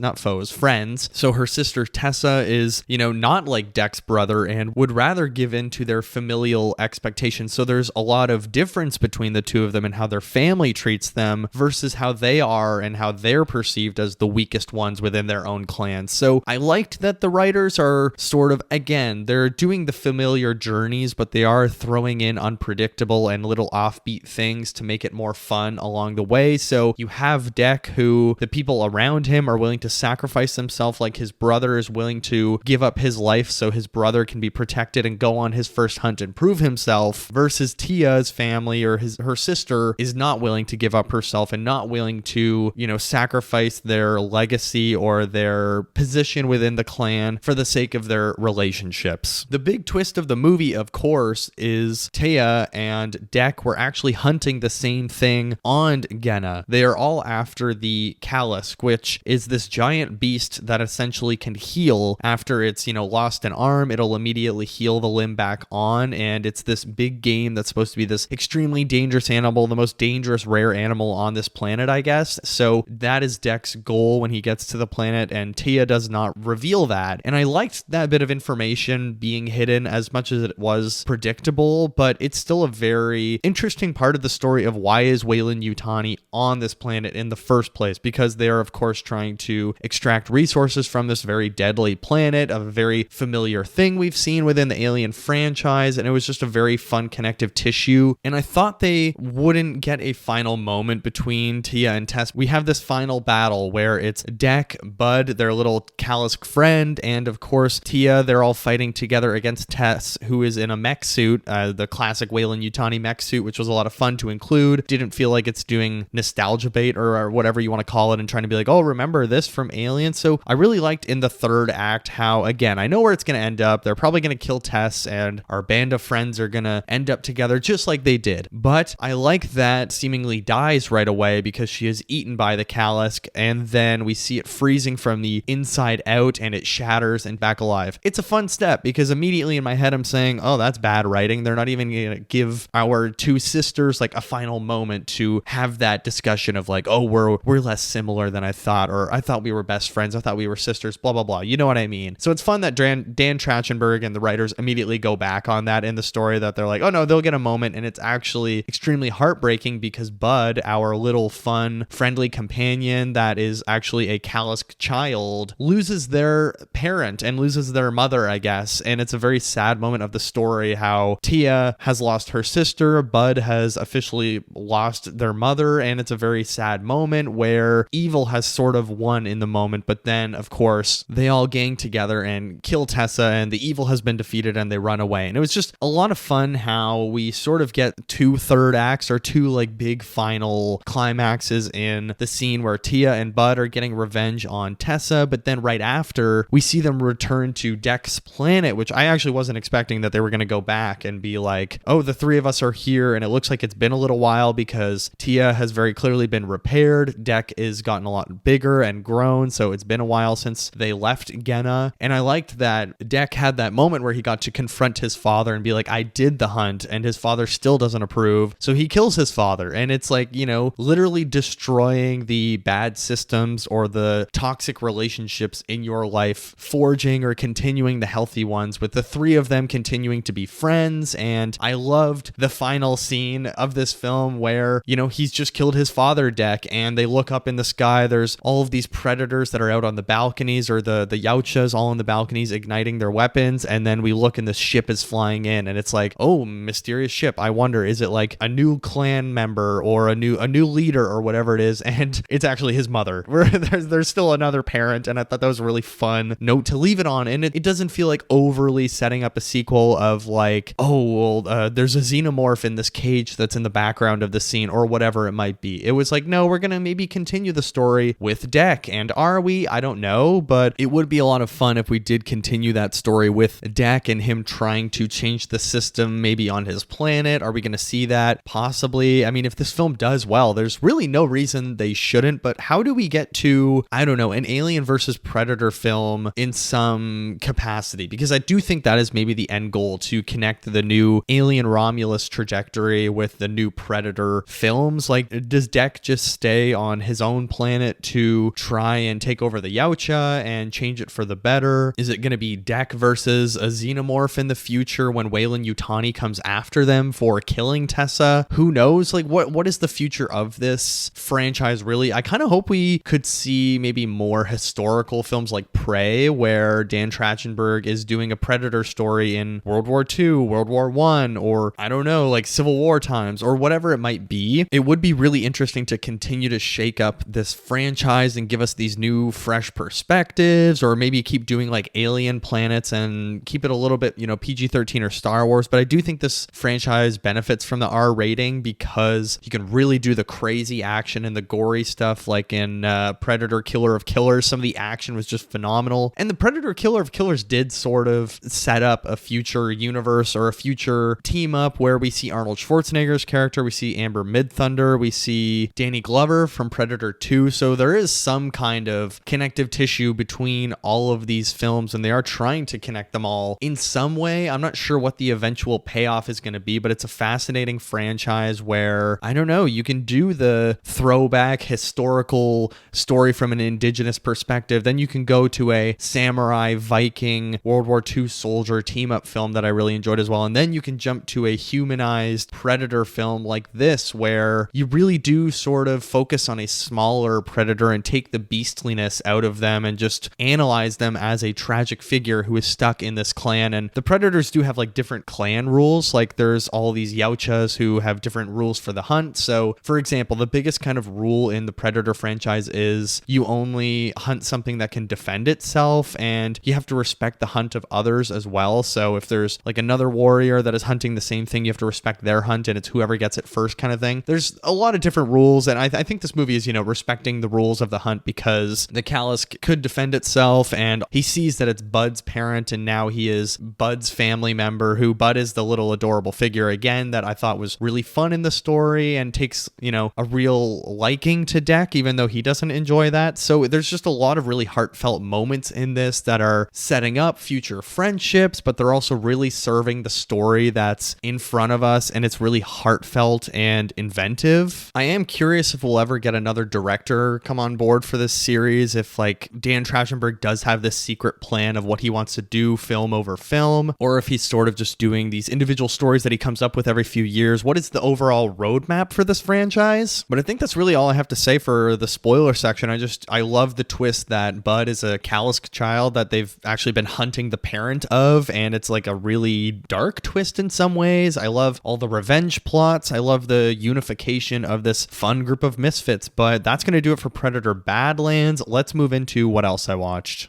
So her sister Tessa is, you know, not like Dec's brother and would rather give in to their familial expectations. So there's a lot of difference between the two of them and how their family treats them versus how they are and how they're perceived as the weakest ones within their own clans. So I liked that the writers are sort of, again, they're doing the familiar journeys, but they are throwing in unpredictable and little offbeat things to make it more fun along the way. So you have Dec, who the people around him are willing to sacrifice themselves, like his brother is willing to give up his life so his brother can be protected and go on his first hunt and prove himself, versus Tia's family or her sister is not willing to give up herself and not willing to, you know, sacrifice their legacy or their position within the clan for the sake of their relationships. The big twist of the movie, of course, is Thia and Dec were actually hunting the same thing on Genna. They are all after the Kalisk, which is this giant beast that essentially can heal after it's, you know, lost an arm. It'll immediately heal the limb back on, and it's this big game that's supposed to be this extremely dangerous animal, the most dangerous rare animal on this planet, I guess. So that is Dec's goal when he gets to the planet, and Thia does not reveal that. And I liked that bit of information being hidden as much as it was predictable, but it's still a very interesting part of the story of why is Weyland-Yutani on this planet in the first place, because they are, of course, trying to extract resources from this very deadly planet, a very familiar thing we've seen within the Alien franchise, and it was just a very fun connective tissue. And I thought they wouldn't get a final moment between Thia and Tess. We have this final battle where it's Dec, Bud, their little Kalisk friend, and of course Thia. They're all fighting together against Tess, who is in a mech suit, the classic Weyland-Yutani mech suit, which was a lot of fun to include. Didn't feel like it's doing nostalgia bait or whatever you want to call it and trying to be like, oh, remember this from Alien? So I really liked in the third act how, again, I know where it's going to end up. They're probably going to kill Tess and our band of friends are going to end up together just like they did. But I like that seemingly dies right away because she is eaten by the Kalisk, and then we see it freezing from the inside out and it shatters and back alive. It's a fun step because immediately in my head I'm saying, oh, that's bad writing. They're not even going to give our two sisters like a final moment to have that discussion of like, oh, we're less similar than I thought, or I thought we were best friends, I thought we were sisters, blah, blah, blah. You know what I mean? So it's fun that Dan Trachtenberg and the writers immediately go back on that in the story, that they're like, oh no, they'll get a moment. And it's actually extremely heartbreaking because Bud, our little fun, friendly companion that is actually a Kalisk child, loses their parent and loses their mother, I guess. And it's a very sad moment of the story how Thia has lost her sister, Bud has officially lost their mother, and it's a very sad moment where evil has sort of won in the moment, but then of course they all gang together and kill Tessa and the evil has been defeated and they run away. And it was just a lot of fun how we sort of get two third acts or two like big final climaxes in the scene where Thia and Bud are getting revenge on Tessa, but then right after we see them return to Dec's planet, which I actually wasn't expecting that they were going to go back and be like, oh, the three of us are here, and it looks like it's been a little while because Thia has very clearly been repaired. Dec is gotten a lot bigger and grown, so it's been a while since they left Genna. And I liked that Dec had that moment where he got to confront his father and be like, I did the hunt, and his father still doesn't approve, so he kills his father. And it's like, you know, literally destroying the bad systems or the toxic relationships in your life, forging or continuing the healthy ones, with the three of them continuing to be friends. And I loved the final scene of this film where, you know, he's just killed his father, Dec, and they look up in the sky. There's all of these predators that are out on the balconies, or the Yautjas all on the balconies igniting their weapons, and then we look and the ship is flying in, and it's like, oh, mysterious ship. I wonder, is it like a new clan member or a new leader or whatever it is? And it's actually his mother. There's still another parent, and I thought that was a really fun note to leave it on. And it doesn't feel like overly setting up a sequel of like, oh, well, there's a xenomorph in this cage that's in the background of the scene or whatever it might be. It was like, no, we're gonna maybe continue the story with Deck. And are we? I don't know, but it would be a lot of fun if we did continue that story with Deck and him trying to change the system maybe on his planet. Are we going to see that? Possibly. I mean, if this film does well, there's really no reason they shouldn't, but how do we get to, I don't know, an Alien versus Predator film in some capacity? Because I do think that is maybe the end goal, to connect the new Alien Romulus trajectory with the new Predator films. Like, does Deck just stay on his own planet to try and take over the Yautja and change it for the better? Is it going to be Deck versus a xenomorph in the future when Weyland-Yutani comes after them for killing Tessa? Who knows? Like, what is the future of this franchise really? I kind of hope we could see maybe more historical films like Prey, where Dan Trachtenberg is doing a Predator story in World War II, World War I, or I don't know, like Civil War times or whatever it might be. It would be really interesting to continue to shake up this franchise and give us these new fresh perspectives, or maybe keep doing like alien planets and keep it a little bit, PG-13 or Star Wars. But I do think this franchise benefits from the R rating because you can really do the crazy action and the gory stuff like in Predator Killer of Killers. Some of the action was just phenomenal. And the Predator Killer of Killers did sort of set up a future universe or a future team up where we see Arnold Schwarzenegger's character, we see Amber Midthunder, we see Danny Glover from Predator 2. So there is some kind of connective tissue between all of these films, and they are trying to connect them all in some way. I'm not sure what the eventual payoff is going to be, but it's a fascinating franchise where, I don't know, you can do the throwback historical story from an indigenous perspective. Then you can go to a samurai, Viking, World War II soldier team up film that I really enjoyed as well. And then you can jump to a humanized Predator film like this, where you really do sort of focus on a smaller Predator and take the beastliness out of them and just analyze them as a tragic figure who is stuck in this clan. And the Predators do have like different clan rules. Like there's all these Yautjas who have different rules for the hunt. So for example, the biggest kind of rule in the Predator franchise is you only hunt something that can defend itself, and you have to respect the hunt of others as well. So if there's like another warrior that is hunting the same thing, you have to respect their hunt, and it's whoever gets it first kind of thing. There's a lot of different rules, and I think this movie is, respecting the rules of the hunt, because the Callisk could defend itself, and he sees that it's Bud's parent, and now he is Bud's family member, who Bud is the little adorable figure again that I thought was really fun in the story and takes, a real liking to Deck, even though he doesn't enjoy that. So there's just a lot of really heartfelt moments in this that are setting up future friendships, but they're also really serving the story that's in front of us, and it's really heartfelt and inventive. I am curious if we'll ever get another director come on board for this series, if like Dan Trachtenberg does have this secret plan of what he wants to do film over film, or if he's sort of just doing these individual stories that he comes up with every few years. What is the overall roadmap for this franchise? But I think that's really all I have to say for the spoiler section. I love the twist that Bud is a Callisk child that they've actually been hunting the parent of, and it's like a really dark twist in some ways. I love all the revenge plots. I love the unification of this fun group of misfits. But that's going to do it for Predator Badlands. Let's move into what else I watched.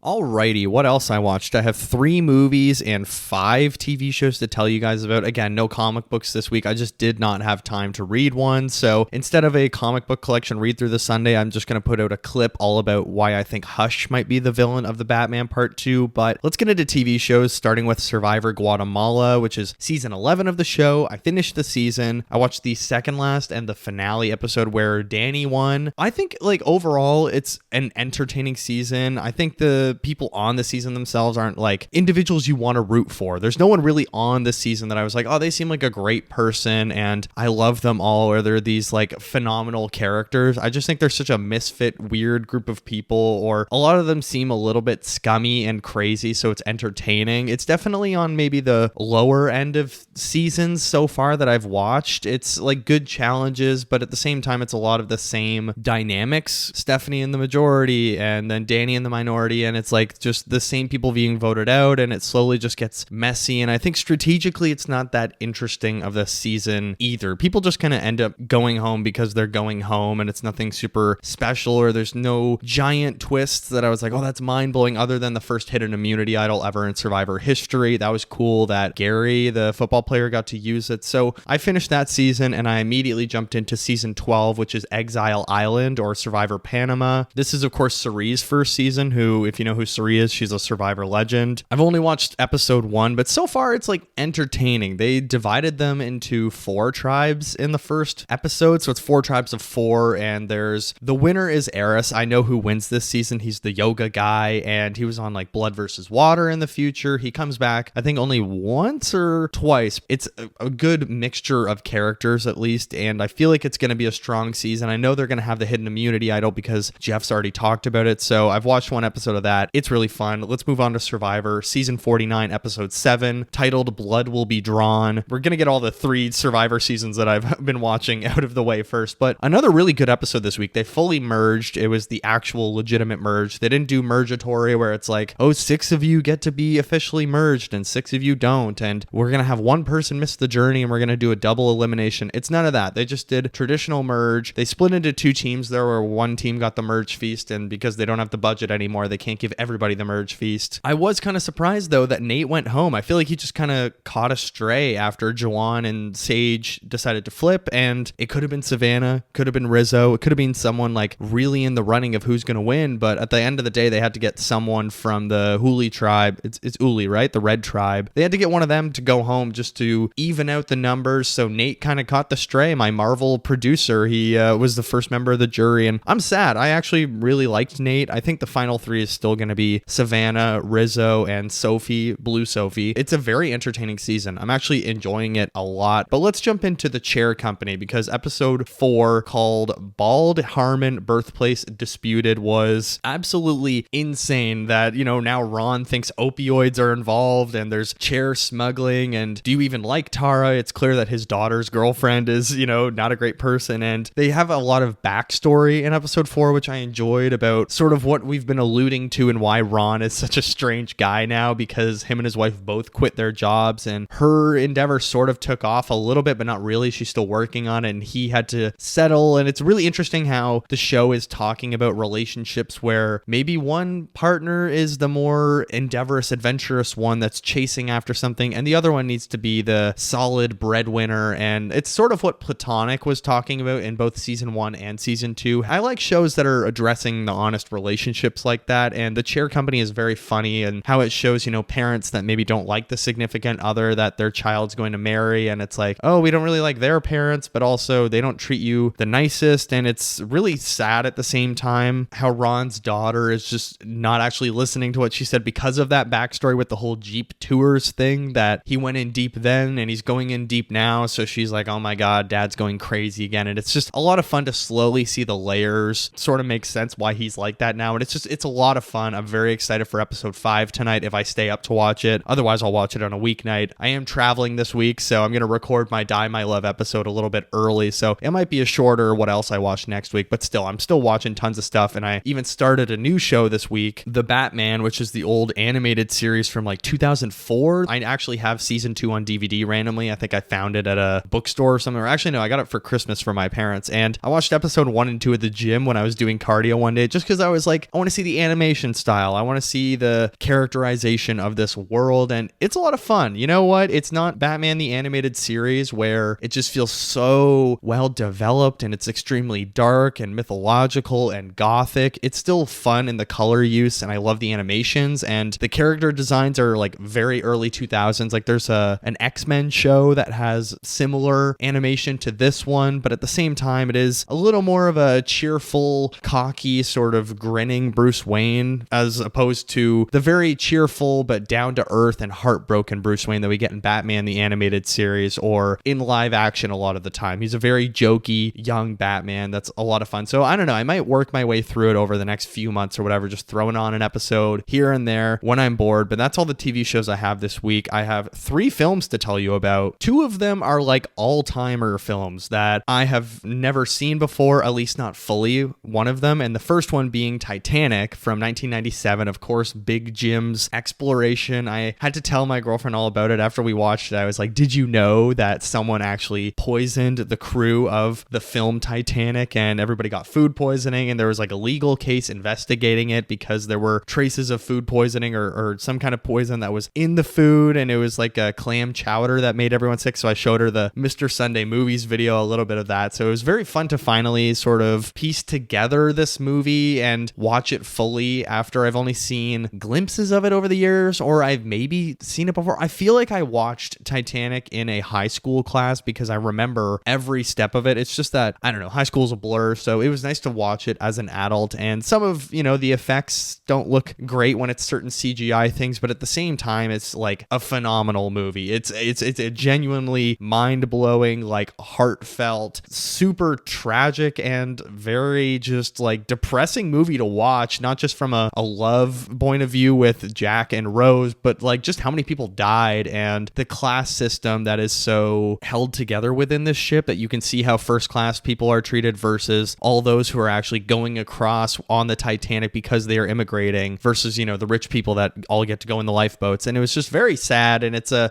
Alrighty, what else I watched? I have 3 movies and 5 TV shows to tell you guys about. Again, no comic books this week. I just did not have time to read one. So instead of a comic book collection read through this Sunday, I'm just going to put out a clip all about why I think Hush might be the villain of the Batman Part 2. But let's get into TV shows, starting with Survivor Guatemala, which is season 11 of the show. I finished the season. I watched the second last and the finale episode where Danny won. I think like overall, it's an entertaining season. I think the people on the season themselves aren't like individuals you want to root for. There's no one really on this season that I was like, oh, they seem like a great person and I love them all, or they're these like phenomenal characters. I just think they're such a misfit, weird group of people, or a lot of them seem a little bit scummy and crazy, so it's entertaining. It's definitely on maybe the lower end of seasons so far that I've watched. It's like good challenges, but at the same time, it's a lot of the same dynamics. Stephanie in the majority and then Danny in the minority, and it's like just the same people being voted out, and it slowly just gets messy. And I think strategically it's not that interesting of the season either. People just kind of end up going home because they're going home, and it's nothing super special, or there's no giant twists that I was like, oh, that's mind-blowing, other than the first hidden immunity idol ever in Survivor history. That was cool that Gary, the football player, got to use it. So I finished that season, and I immediately jumped into season 12, which is Exile Island or Survivor Panama. This is, of course, Cerie's first season, who, if you know who Cerie is, she's a Survivor legend. I've only watched episode 1, but so far it's like entertaining. They divided them into 4 tribes in the first episode, so it's 4 tribes of 4, and there's the winner is Eris. I know who wins this season. He's the yoga guy, and he was on like Blood versus Water in the future. He comes back, I think, only once or twice. It's a good mixture of characters, at least, and I feel like it's going to be a strong season. I know they're going to have the hidden immunity idol because Jeff's already talked about it, so I've watched 1 episode of that. It's really fun. Let's move on to Survivor, season 49, episode 7, titled Blood Will Be Drawn. We're going to get all the 3 Survivor seasons that I've been watching out of the way first, but another really good episode this week. They fully merged. It was the actual legitimate merge. They didn't do mergatory where it's like, oh, 6 of you get to be officially merged and 6 of you don't, and we're going to have 1 person miss the journey and we're going to do a double elimination. It's none of that. They just did traditional merge. They split into 2 teams there, where 1 team got the merge feast, and because they don't have the budget anymore, they can't give everybody the merge feast. I was kind of surprised though that Nate went home. I feel like he just kind of caught a stray after Juwan and Sage decided to flip, and it could have been Savannah, could have been Rizzo, it could have been someone like really in the running of who's going to win, but at the end of the day, they had to get someone from the Huli tribe. It's Uli, right? The red tribe. They had to get one of them to go home just to even out the numbers, so Nate kind of caught the stray. My Marvel producer, he was the first member of the jury, and I'm sad. I actually really liked Nate. I think the final 3 is still going to be Savannah, Rizzo, and Sophie, Blue Sophie. It's a very entertaining season. I'm actually enjoying it a lot, but let's jump into the chair company, because episode 4, called Bald Harmon Birthplace Disputed, was absolutely insane. That, you know, now Ron thinks opioids are involved and there's chair smuggling, and do you even like Tara? It's clear that his daughter's girlfriend is, you know, not a great person, and they have a lot of backstory in episode 4, which I enjoyed, about sort of what we've been alluding to and why Ron is such a strange guy now, because him and his wife both quit their jobs, and her endeavor sort of took off a little bit, but not really. She's still working on it, and he had to settle. And it's really interesting how the show is talking about relationships where maybe one partner is the more endeavorous, adventurous one that's chasing after something, and the other one needs to be the solid breadwinner. And it's sort of what Platonic was talking about in both season 1 and season 2. I like shows that are addressing the honest relationships like that, and The Chair Company is very funny, and how it shows, you know, parents that maybe don't like the significant other that their child's going to marry, and it's like, oh, we don't really like their parents, but also they don't treat you the nicest. And it's really sad at the same time how Ron's daughter is just not actually listening to what she said because of that backstory with the whole Jeep tours thing, that he went in deep then and he's going in deep now. So she's like, oh my God, dad's going crazy again. And it's just a lot of fun to slowly see the layers sort of make sense why he's like that now. And it's a lot of fun. I'm very excited for episode 5 tonight if I stay up to watch it. Otherwise, I'll watch it on a weeknight. I am traveling this week, so I'm going to record my Die My Love episode a little bit early. So it might be a shorter what else I watch next week, but still, I'm still watching tons of stuff. And I even started a new show this week, The Batman, which is the old animated series from like 2004. I actually have season 2 on DVD randomly. I think I found it at a bookstore or something. Or actually, no, I got it for Christmas for my parents. And I watched episode 1 and 2 at the gym when I was doing cardio one day, just because I was like, I want to see the animation style. I want to see the characterization of this world. And it's a lot of fun. You know what? It's not Batman the Animated Series where it just feels so well developed and it's extremely dark and mythological and gothic. It's still fun in the color use, and I love the animations, and the character designs are like very early 2000s. Like there's an X-Men show that has similar animation to this one, but at the same time it is a little more of a cheerful, cocky, sort of grinning Bruce Wayne, as opposed to the very cheerful but down to earth and heartbroken Bruce Wayne that we get in Batman the Animated Series or in live action a lot of the time. He's a very jokey young Batman that's a lot of fun. So I don't know, I might work my way through it over the next few months or whatever, just throwing on an episode here and there when I'm bored. But that's all the TV shows I have this week. I have 3 films to tell you about. 2 of them are like all-timer films that I have never seen before, at least not fully, one of them, and the first one being Titanic from 1997. Of course, big Jim's exploration. I had to tell my girlfriend all about it after we watched it. I was like, did you know that someone actually poisoned the crew of the film Titanic and everybody got food poisoning, and there was like a legal case investigating it because there were traces of food poisoning or some kind of poison that was in the food, and it was like a clam chowder that made everyone sick. So I showed her the Mr. Sunday Movies video, a little bit of that. So it was very fun to finally sort of piece together this movie and watch it fully after I've only seen glimpses of it over the years, or I've maybe seen it before. I feel like I watched Titanic in a high school class because I remember every step of it. It's just that, I don't know, high school's a blur, so it was nice to watch it as an adult, and some of, the effects don't look great when it's certain CGI things, but at the same time, it's like a phenomenal movie. It's a genuinely mind-blowing, like heartfelt, super tragic, and very just like depressing movie to watch, not just from a love point of view with Jack and Rose, but like just how many people died and the class system that is so held together within this ship, that you can see how first class people are treated versus all those who are actually going across on the Titanic because they are immigrating versus, the rich people that all get to go in the lifeboats. And it was just very sad, and it's a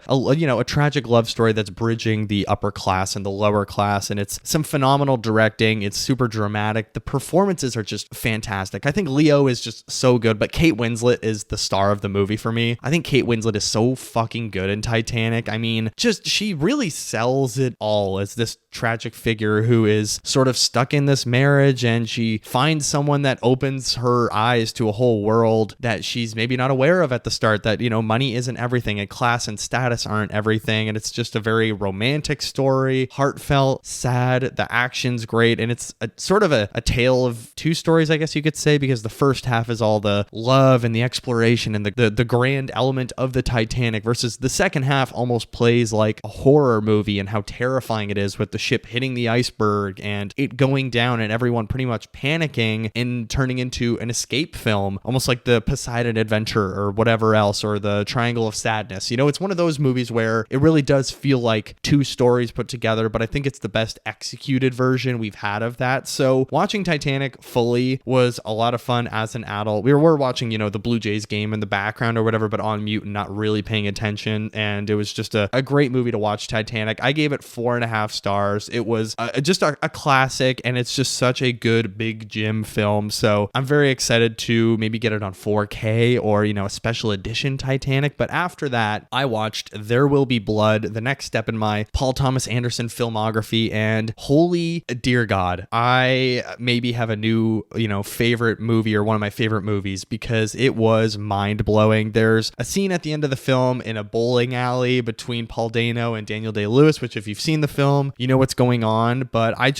tragic love story that's bridging the upper class and the lower class, and it's some phenomenal directing. It's super dramatic. The performances are just fantastic. I think Leo is just so good, but Kate Winslet is the star of the movie for me. I think Kate Winslet is so fucking good in Titanic. I mean, just she really sells it all as this tragic figure who is sort of stuck in this marriage, and she finds someone that opens her eyes to a whole world that she's maybe not aware of at the start, that money isn't everything and class and status aren't everything, and it's just a very romantic story, heartfelt, sad, the action's great, and it's sort of a tale of two stories, I guess you could say, because the first half is all the love and the exploration and the grand element of the Titanic, versus the second half almost plays like a horror movie and how terrifying it is with the ship hitting the iceberg and it going down and everyone pretty much panicking and turning into an escape film, almost like the Poseidon Adventure or whatever else, or the Triangle of Sadness. It's one of those movies where it really does feel like two stories put together, but I think it's the best executed version we've had of that. So watching Titanic fully was a lot of fun as an adult. We were watching, the Blue Jays game in the background or whatever, but on mute and not really paying attention. And it was just a great movie to watch, Titanic. I gave it 4.5 stars. It was just a classic, and it's just such a good Big Jim film. So I'm very excited to maybe get it on 4K or, a special edition Titanic. But after that, I watched There Will Be Blood, the next step in my Paul Thomas Anderson filmography, and holy dear God, I maybe have a new, favorite movie, or one of my favorite movies, because it was mind-blowing. There's a scene at the end of the film in a bowling alley between Paul Dano and Daniel Day-Lewis, which if you've seen the film, you know what's going on, but I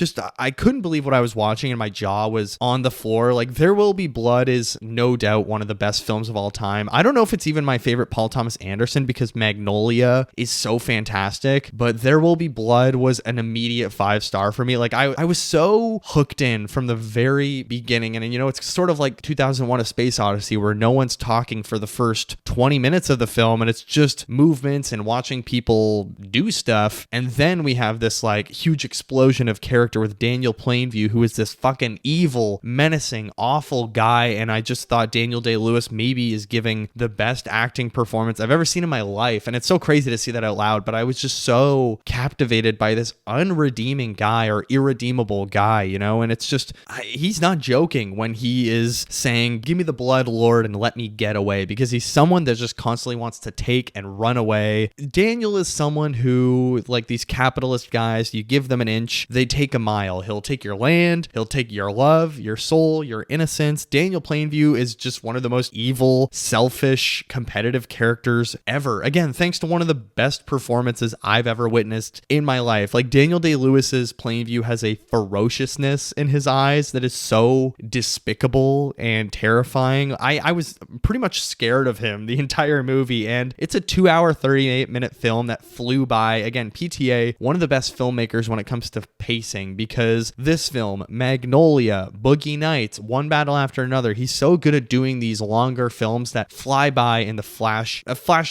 couldn't believe what I was watching, and my jaw was on the floor. Like, There Will Be Blood is no doubt one of the best films of all time. I don't know if it's even my favorite Paul Thomas Anderson, because Magnolia is so fantastic, but There Will Be Blood was an immediate 5-star for me. Like, I was so hooked in from the very beginning, and it's sort of like 2001: A Space Odyssey, where no one's talking for the first 20 minutes of the film, and it's just movements and watching people do stuff, and then we have this like huge explosion of character with Daniel Plainview, who is this fucking evil, menacing, awful guy, and I just thought Daniel Day-Lewis maybe is giving the best acting performance I've ever seen in my life, and it's so crazy to see that out loud, but I was just so captivated by this unredeeming guy, or irredeemable guy, and it's just, he's not joking when he is saying, give me the blood, Lord, and let me get away, because he's someone that just constantly wants to take and run away. Daniel is someone who, like these capitalist guys, you give them an inch, they take a mile. He'll take your land, he'll take your love, your soul, your innocence. Daniel Plainview is just one of the most evil, selfish, competitive characters ever. Again, thanks to one of the best performances I've ever witnessed in my life. Like, Daniel Day-Lewis's Plainview has a ferociousness in his eyes that is so despicable and terrifying. I was pretty much scared of him the entire movie, and it's a 2-hour, 38-minute film that flew by. Again, PTA, one of the best filmmakers when it comes to pacing, because this film, Magnolia, Boogie Nights, one battle after another, he's so good at doing these longer films that fly by in a flash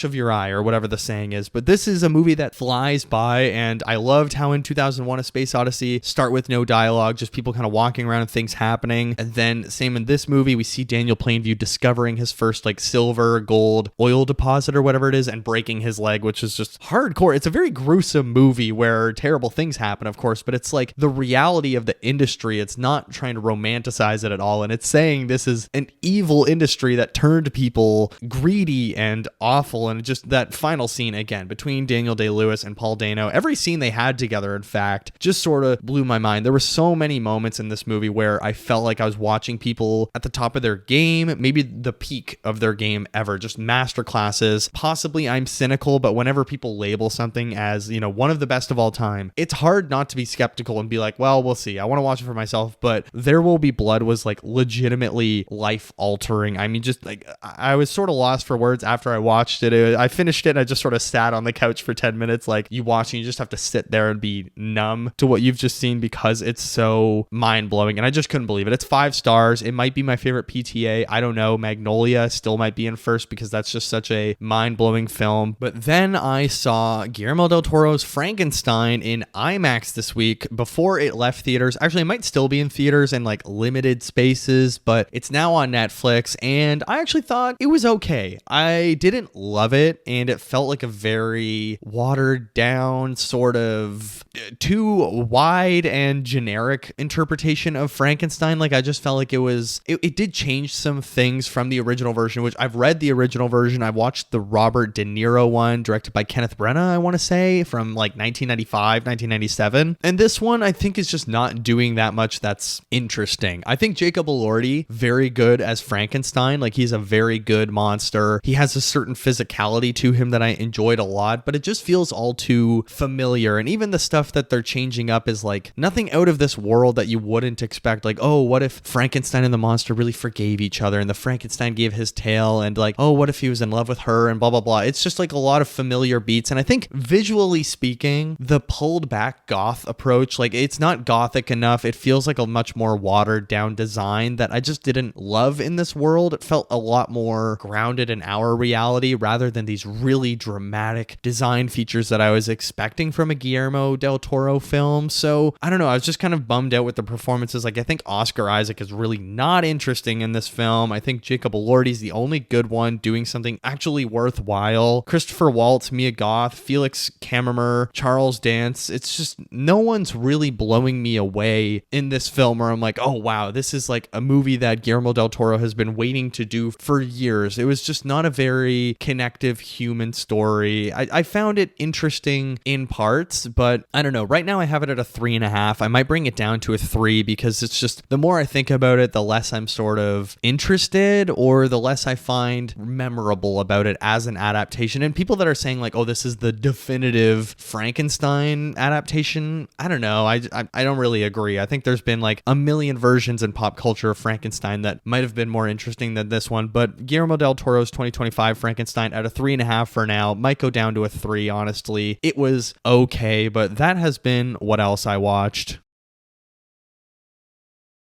of your eye, or whatever the saying is. But this is a movie that flies by, and I loved how in 2001: A Space Odyssey, start with no dialogue, just people kind of walking around and things happening, and then same in this movie, we see Daniel Plainview discovering his first like silver, gold, oil deposit or whatever it is and breaking his leg, which is just hardcore. It's a very gruesome movie where terrible things happen, of course, but it's like the reality of the industry. It's not trying to romanticize it at all. And it's saying this is an evil industry that turned people greedy and awful. And just that final scene again between Daniel Day-Lewis and Paul Dano, every scene they had together, in fact, just sort of blew my mind. There were so many moments in this movie where I felt like I was watching people at the top of their game, maybe the peak of their game ever, just master classes. Possibly I'm cynical, but whenever people label something as, you know, one of the best of all time, it's hard not to be skeptical and be like, well, we'll see. I want to watch it for myself. But There Will Be Blood was like legitimately life altering. I mean, just like I was sort of lost for words after I watched it. I finished it and I just sort of sat on the couch for 10 minutes. Like you watch and you just have to sit there and be numb to what you've just seen because it's so mind blowing. And I just couldn't believe it. It's 5 stars. It might be my favorite PTA. I don't know. Magnolia still might be in first because that's just such a mind blowing film. But then I saw Guillermo del Toro's Frankenstein in IMAX this week before it left theaters. Actually, it might still be in theaters in like limited spaces, but it's now on Netflix. And I actually thought it was okay. I didn't love it. And it felt like a very watered down sort of too wide and generic interpretation of Frankenstein. Like I just felt like it did change some things from the original version, which I've read the original version. I've watched the Robert De Niro one directed by Kenneth Branagh, I want to say, from like 1995, 1997. And this one I think is just not doing that much that's interesting. I think Jacob Elordi, very good as Frankenstein. Like he's a very good monster. He has a certain physicality to him that I enjoyed a lot, but it just feels all too familiar. And even the stuff that they're changing up is like nothing out of this world that you wouldn't expect. Like, oh, what if Frankenstein and the monster really forgave each other and the Frankenstein gave his tail, and like, oh, what if he was in love with her, and blah, blah, blah. It's just like a lot of familiar beats. And I think visually speaking, the pulled back goth approach, like it's not gothic enough. It feels like a much more watered down design that I just didn't love in this world. It felt a lot more grounded in our reality rather than these really dramatic design features that I was expecting from a Guillermo del Toro film. So I don't know. I was just kind of bummed out with the performances. Like I think Oscar Isaac is really not interesting in this film. I think Jacob Elordi's the only good one doing something actually worthwhile. Christopher Waltz, Mia Goth, Felix Kammermer, Charles Dance. It's just no one's really blowing me away in this film where I'm like, oh wow, this is like a movie that Guillermo del Toro has been waiting to do for years. It was just not a very connective human story. I found it interesting in parts, but I don't know. Right now I have it at a 3.5. I might bring it down to a 3 because it's just the more I think about it, the less I'm sort of interested or the less I find memorable about it as an adaptation. And people that are saying like, oh, this is the definitive Frankenstein adaptation, I don't know. I don't really agree. I think there's been like a million versions in pop culture of Frankenstein that might have been more interesting than this one. But Guillermo del Toro's 2025 Frankenstein at a 3.5 for now, might go down to a 3, honestly. It was okay, but that has been what else I watched.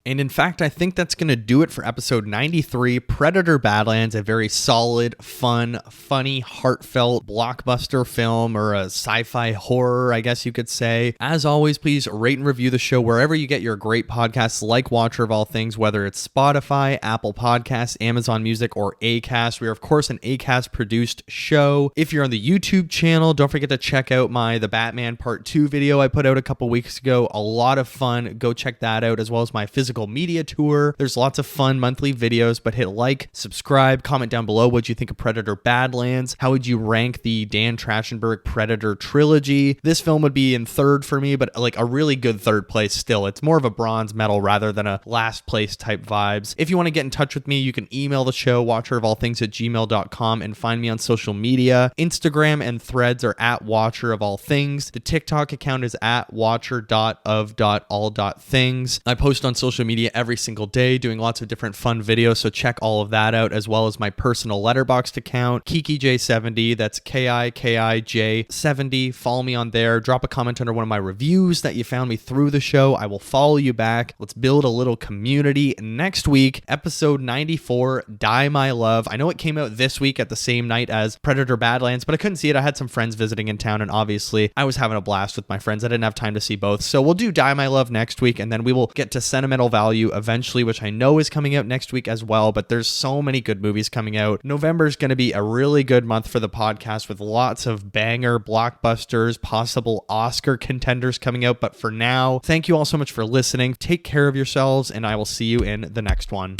And in fact, I think that's going to do it for episode 93, Predator Badlands, a very solid, fun, funny, heartfelt blockbuster film, or a sci-fi horror, I guess you could say. As always, please rate and review the show wherever you get your great podcasts like Watcher of All Things, whether it's Spotify, Apple Podcasts, Amazon Music, or Acast. We are, of course, an Acast-produced show. If you're on the YouTube channel, don't forget to check out The Batman Part 2 video I put out a couple weeks ago. A lot of fun. Go check that out, as well as my physical media tour. There's lots of fun monthly videos, but hit like, subscribe, comment down below what you think of Predator Badlands. How would you rank the Dan Trachtenberg Predator trilogy? This film would be in third for me, but like a really good third place still. It's more of a bronze medal rather than a last place type vibes. If you want to get in touch with me, you can email the show, watcherofallthings@gmail.com, and find me on social media. Instagram and Threads are at Watcher of All Things. The TikTok account is at watcher.of.all.things. I post on social media every single day doing lots of different fun videos, so check all of that out, as well as my personal Letterboxd account, KikiJ70. That's KIKIJ70. Follow me on there. Drop a comment under one of my reviews that you found me through the show. I will follow you back. Let's build a little community. Next week, episode 94, Die My Love. I know it came out this week at the same night as Predator Badlands, but I couldn't see it. I had some friends visiting in town, and obviously I was having a blast with my friends. I didn't have time to see both, so we'll do Die My Love next week, and then we will get to Sentimental Value eventually, which I know is coming out next week as well, but there's so many good movies coming out. November is going to be a really good month for the podcast with lots of banger blockbusters, possible Oscar contenders coming out. But for now, thank you all so much for listening. Take care of yourselves, and I will see you in the next one.